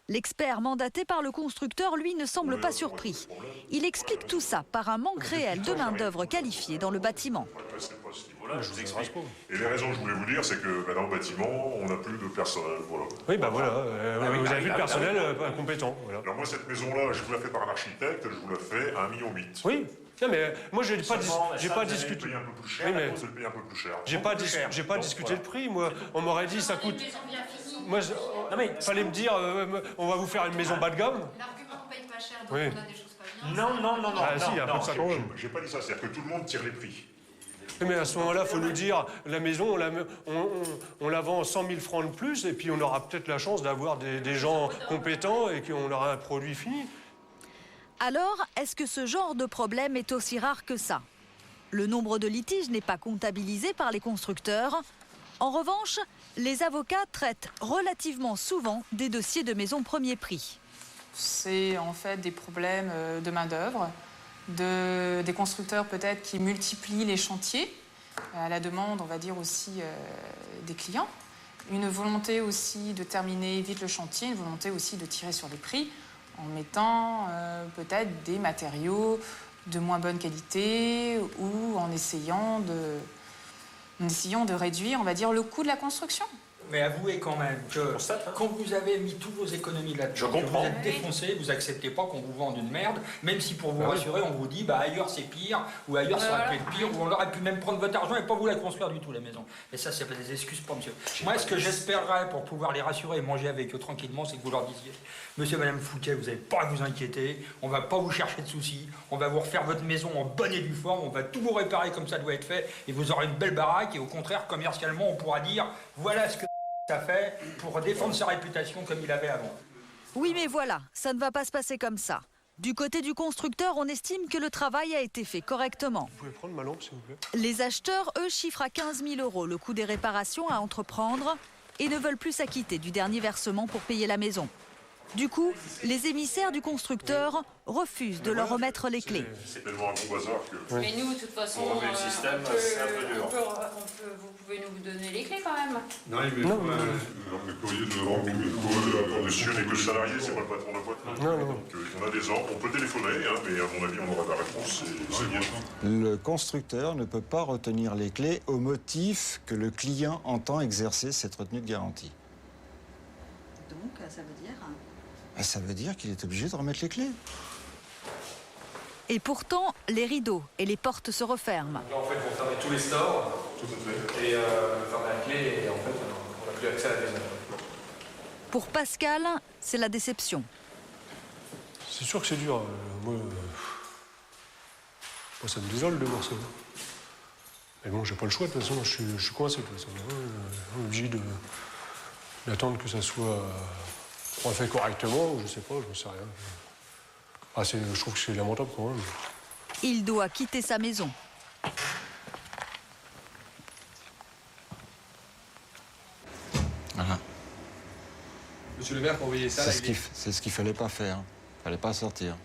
L'expert mandaté par le constructeur, lui, ne semble pas surpris. Il explique tout ça par un manque réel de main-d'œuvre qualifiée dans le bâtiment. Je vous explique. Et les raisons que je voulais vous dire, c'est que dans le bâtiment, on n'a plus de personnel. Voilà. Oui, ben voilà, vous avez vu le personnel compétent. Voilà. Alors moi, cette maison-là, je vous la fais par un architecte, je vous la fais à 1,8 million. Oui. Non, mais moi, j'ai pas discuté. Un peu plus cher, oui, mais vous allez payer un peu plus cher. J'ai pas discuté le prix, moi. On m'aurait dit, ça coûte... Moi, fallait me dire, on va vous faire une maison bas de gamme. L'argument on paye pas cher, donc oui. on a des choses pas bien. Non. Ah si, il y a un peu de ça quand même. J'ai pas dit ça, c'est-à-dire que tout le monde tire les prix. Mais à ce moment-là, il faut nous dire, la maison, on la vend 100 000 francs de plus, et puis on aura peut-être la chance d'avoir des gens compétents et qu'on aura un produit fini. Alors, est-ce que ce genre de problème est aussi rare que ça? Le nombre de litiges n'est pas comptabilisé par les constructeurs. En revanche, les avocats traitent relativement souvent des dossiers de maison premier prix. C'est en fait des problèmes de main-d'œuvre, des constructeurs peut-être qui multiplient les chantiers, à la demande, on va dire aussi, des clients. Une volonté aussi de terminer vite le chantier, une volonté aussi de tirer sur les prix en mettant peut-être des matériaux de moins bonne qualité ou en essayant de réduire, on va dire, le coût de la construction. Mais avouez quand même que quand vous avez mis toutes vos économies là-dedans, que vous êtes défoncé, vous acceptez pas qu'on vous vende une merde, même si pour vous rassurer, on vous dit bah ailleurs c'est pire, ou ailleurs ça aurait pu être pire, ou on aurait pu même prendre votre argent et pas vous la construire du tout la maison. Mais ça, c'est pas des excuses pour monsieur. Moi, ce que j'espérerais pour pouvoir les rassurer et manger avec eux tranquillement, c'est que vous leur disiez monsieur, madame Fouquet, vous n'avez pas à vous inquiéter, on va pas vous chercher de soucis, on va vous refaire votre maison en bonne et due forme, on va tout vous réparer comme ça doit être fait, et vous aurez une belle baraque, et au contraire, commercialement, on pourra dire voilà ce que ça fait pour défendre sa réputation comme il avait avant. Oui, mais voilà, ça ne va pas se passer comme ça. Du côté du constructeur, on estime que le travail a été fait correctement. Vous pouvez prendre ma lampe, s'il vous plaît. Les acheteurs, eux, chiffrent à 15 000 € le coût des réparations à entreprendre et ne veulent plus s'acquitter du dernier versement pour payer la maison. Du coup, les émissaires du constructeur refusent de leur remettre les clés. C'est tellement un gros bazar que... Mais nous, de toute façon, le système, c'est un peu dur. vous pouvez nous donner les clés quand même. Non, mais le courrier de monsieur n'est que le salarié, c'est pas le patron de la boîte. Donc on a des ordres, on peut téléphoner, mais à mon avis, on aura la réponse, c'est bien. Le constructeur ne peut pas retenir les clés au motif que le client entend exercer cette retenue de garantie. Donc, ça veut dire... Ça veut dire qu'il est obligé de remettre les clés. Et pourtant, les rideaux et les portes se referment. Là, en fait, on ferme tous les stores. Tout à fait. Et on ferme la clé, et en fait, on n'a plus accès à la maison. Pour Pascal, c'est la déception. C'est sûr que c'est dur. Moi, ça me désole de voir ça. Mais bon, j'ai pas le choix, de toute façon, je suis coincé, de toute façon. On est obligé d'attendre que ça soit fait correctement, ou je sais pas, je ne sais rien. Je trouve que c'est lamentable quand même. Il doit quitter sa maison. Voilà. Monsieur le maire, pour envoyer ça... C'est ce qu'il fallait pas faire. Il fallait pas sortir.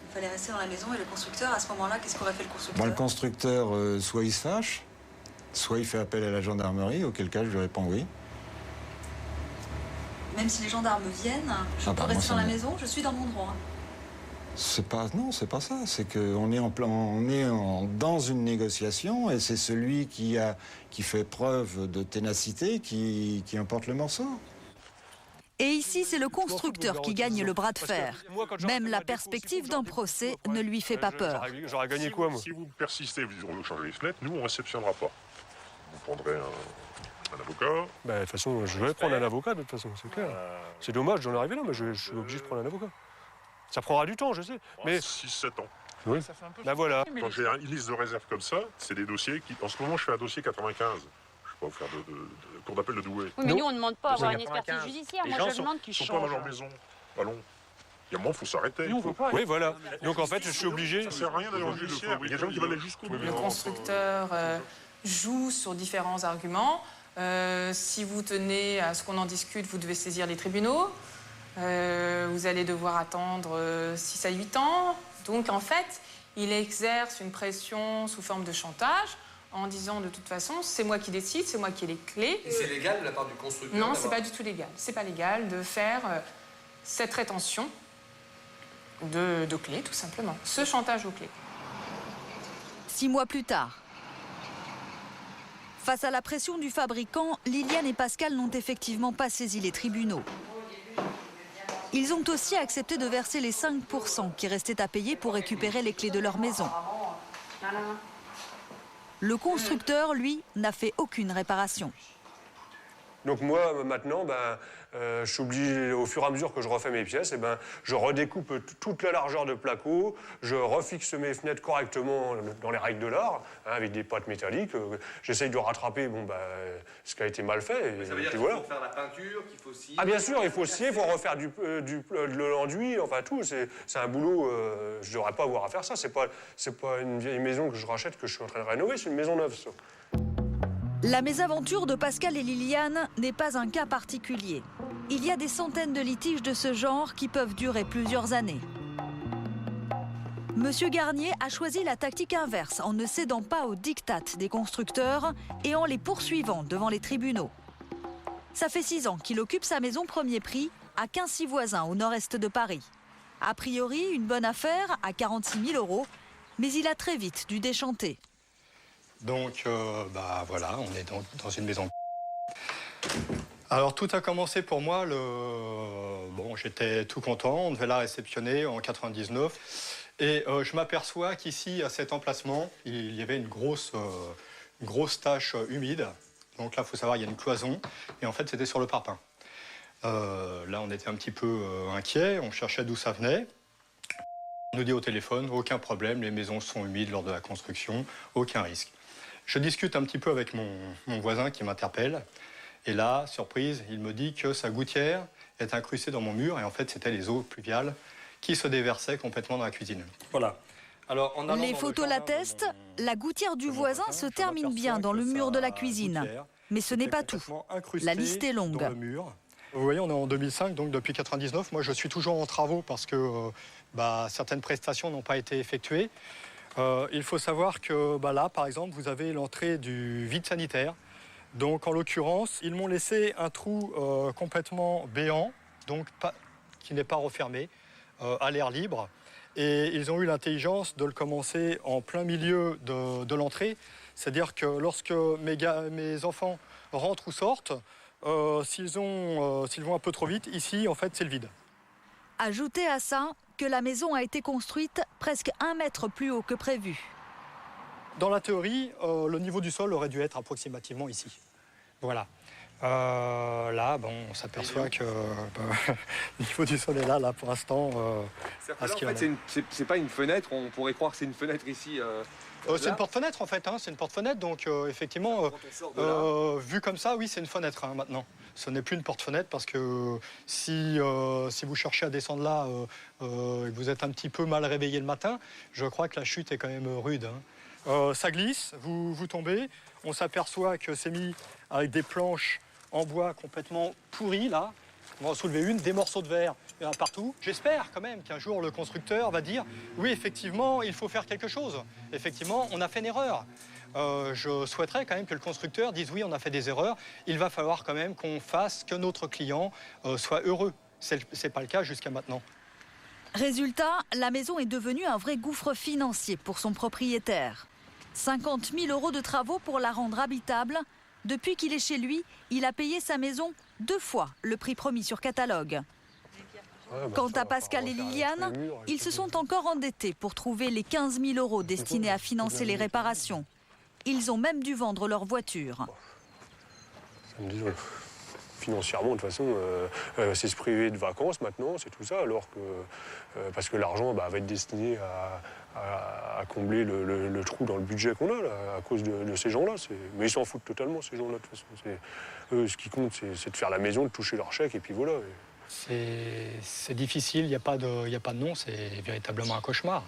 Il fallait rester dans la maison et le constructeur, à ce moment-là, qu'est-ce qu'aurait fait le constructeur? Bon, le constructeur, soit il se fâche, soit il fait appel à la gendarmerie, auquel cas je lui réponds oui. Même si les gendarmes viennent, je peux rester dans la maison, je suis dans mon droit. Non, c'est pas ça. C'est qu'on est dans une négociation et c'est celui qui fait preuve de ténacité qui emporte le morceau. Et ici, c'est le constructeur qui gagne le bras de fer. Même la perspective d'un procès ne lui fait pas peur. J'aurais gagné quoi, moi? Si vous persistez, vous dites on veut changer les fenêtres, nous, on ne réceptionnera pas. Vous prendrez un avocat. De toute façon, je vais prendre un avocat, de toute façon, c'est clair. C'est dommage d'en arriver là, mais je suis obligé de prendre un avocat. Ça prendra du temps, je sais. Mais 6-7 ans. Oui. Voilà. Quand j'ai une liste de réserve comme ça, c'est des dossiers qui... En ce moment, je fais un dossier 95. Je ne vais pas vous faire de cour d'appel de Douai. Oui, mais nous, on ne demande pas à avoir une expertise judiciaire. Moi, je demande qu'ils changent. Ils ne sont pas dans leur maison. Allons. Il y a un moment, il faut s'arrêter. Oui, voilà. Donc, en fait, je suis obligé... Ça ne sert à rien d'aller en judiciaire. Il y a des gens qui veulent aller jusqu'au bout. Le constructeur joue sur différents arguments. Si vous tenez à ce qu'on en discute, vous devez saisir les tribunaux. Vous allez devoir attendre 6 à 8 ans. Donc, en fait, il exerce une pression sous forme de chantage en disant de toute façon, c'est moi qui décide, c'est moi qui ai les clés. Et c'est légal de la part du constructeur? Non, c'est pas du tout légal. C'est pas légal de faire cette rétention de clés, tout simplement. Ce chantage aux clés. 6 mois plus tard. Face à la pression du fabricant, Liliane et Pascal n'ont effectivement pas saisi les tribunaux. Ils ont aussi accepté de verser les 5% qui restaient à payer pour récupérer les clés de leur maison. Le constructeur, lui, n'a fait aucune réparation. Donc moi, maintenant, je suis obligé, au fur et à mesure que je refais mes pièces, je redécoupe toute la largeur de placo, je refixe mes fenêtres correctement dans les règles de l'art, avec des pattes métalliques. J'essaye de rattraper ce qui a été mal fait. Mais ça veut dire qu'il faut faire la peinture, qu'il faut scier... Ah bien sûr, il faut scier, il faut refaire de l'enduit, enfin tout. C'est un boulot, je ne devrais pas avoir à faire ça. C'est pas une vieille maison que je rachète, que je suis en train de rénover, c'est une maison neuve, ça. La mésaventure de Pascal et Liliane n'est pas un cas particulier. Il y a des centaines de litiges de ce genre qui peuvent durer plusieurs années. Monsieur Garnier a choisi la tactique inverse en ne cédant pas aux diktats des constructeurs et en les poursuivant devant les tribunaux. Ça fait 6 ans qu'il occupe sa maison premier prix à Quincy-Voisin, au nord-est de Paris. A priori, une bonne affaire à 46 000 €, mais il a très vite dû déchanter. Donc, voilà, on est dans une maison. Alors, tout a commencé pour moi, j'étais tout content, on devait la réceptionner en 99. Et je m'aperçois qu'ici, à cet emplacement, il y avait une grosse tache humide. Donc là, il faut savoir, il y a une cloison. Et en fait, c'était sur le parpaing. Là, on était un petit peu inquiets, on cherchait d'où ça venait. On nous dit au téléphone, aucun problème, les maisons sont humides lors de la construction, aucun risque. Je discute un petit peu avec mon voisin qui m'interpelle. Et là, surprise, il me dit que sa gouttière est incrustée dans mon mur. Et en fait, c'était les eaux pluviales qui se déversaient complètement dans la cuisine. Voilà. Alors, les photos l'attestent, la gouttière du voisin se termine bien dans le mur de la cuisine. Mais ce n'est pas tout. La liste est longue. Vous voyez, on est en 2005, donc depuis 1999. Moi, je suis toujours en travaux parce que certaines prestations n'ont pas été effectuées. Il faut savoir que là, par exemple, vous avez l'entrée du vide sanitaire. Donc, en l'occurrence, ils m'ont laissé un trou complètement béant, donc qui n'est pas refermé, à l'air libre. Et ils ont eu l'intelligence de le commencer en plein milieu de l'entrée. C'est-à-dire que lorsque mes enfants rentrent ou sortent, s'ils vont un peu trop vite, ici, en fait, c'est le vide. Ajoutez à ça que la maison a été construite presque 1 mètre plus haut que prévu. Dans la théorie, le niveau du sol aurait dû être approximativement ici. Voilà. Là, on s'aperçoit que le niveau du sol est là pour l'instant. En fait, c'est pas une fenêtre, on pourrait croire que c'est une fenêtre ici. C'est une porte-fenêtre en fait, c'est une porte-fenêtre, donc effectivement, vu comme ça, oui, c'est une fenêtre maintenant. Ce n'est plus une porte-fenêtre parce que si vous cherchez à descendre là et que vous êtes un petit peu mal réveillé le matin, je crois que la chute est quand même rude. Ça glisse, vous tombez, on s'aperçoit que c'est mis avec des planches en bois complètement pourries là. On va en soulever une, des morceaux de verre, il y en a partout. J'espère quand même qu'un jour le constructeur va dire oui, effectivement, il faut faire quelque chose. Effectivement, on a fait une erreur. Je souhaiterais quand même que le constructeur dise oui, on a fait des erreurs. Il va falloir quand même qu'on fasse que notre client soit heureux. C'est pas le cas jusqu'à maintenant. Résultat, la maison est devenue un vrai gouffre financier pour son propriétaire. 50 000 € de travaux pour la rendre habitable. Depuis qu'il est chez lui, il a payé sa maison 2 fois le prix promis sur catalogue. Quant à Pascal et Liliane, ils se sont encore endettés pour trouver les 15 000 € destinés à financer les réparations. Ils ont même dû vendre leur voiture. Financièrement, de toute façon, c'est se priver de vacances maintenant, c'est tout ça, alors que parce que l'argent va être destiné à combler le trou dans le budget qu'on a, là, à cause de ces gens-là. Mais ils s'en foutent totalement, ces gens-là, de toute façon. Eux, ce qui compte, c'est de faire la maison, de toucher leur chèque, et puis voilà. C'est difficile, il n'y a pas de nom, c'est véritablement un cauchemar.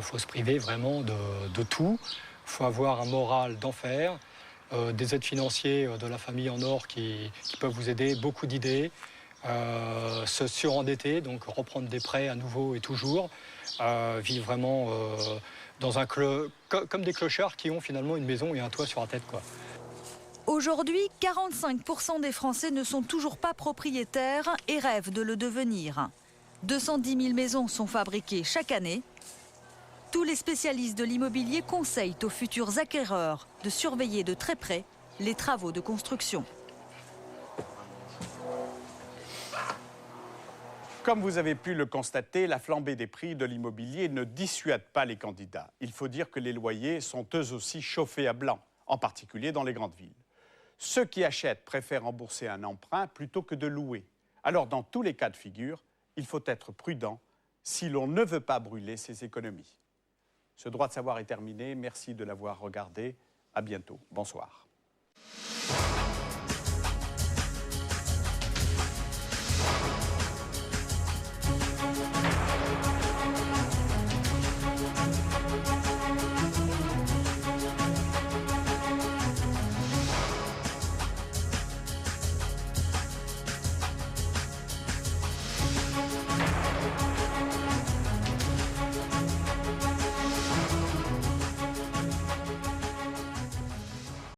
Faut se priver vraiment de tout. faut avoir un moral d'enfer, des aides financières de la famille en or qui peuvent vous aider, beaucoup d'idées, se surendetter, donc reprendre des prêts à nouveau et toujours, vivre vraiment dans comme des clochards qui ont finalement une maison et un toit sur la tête, quoi. Aujourd'hui, 45% des Français ne sont toujours pas propriétaires et rêvent de le devenir. 210 000 maisons sont fabriquées chaque année. Tous les spécialistes de l'immobilier conseillent aux futurs acquéreurs de surveiller de très près les travaux de construction. Comme vous avez pu le constater, la flambée des prix de l'immobilier ne dissuade pas les candidats. Il faut dire que les loyers sont eux aussi chauffés à blanc, en particulier dans les grandes villes. Ceux qui achètent préfèrent rembourser un emprunt plutôt que de louer. Alors, dans tous les cas de figure, il faut être prudent si l'on ne veut pas brûler ses économies. Ce droit de savoir est terminé. Merci de l'avoir regardé. À bientôt. Bonsoir.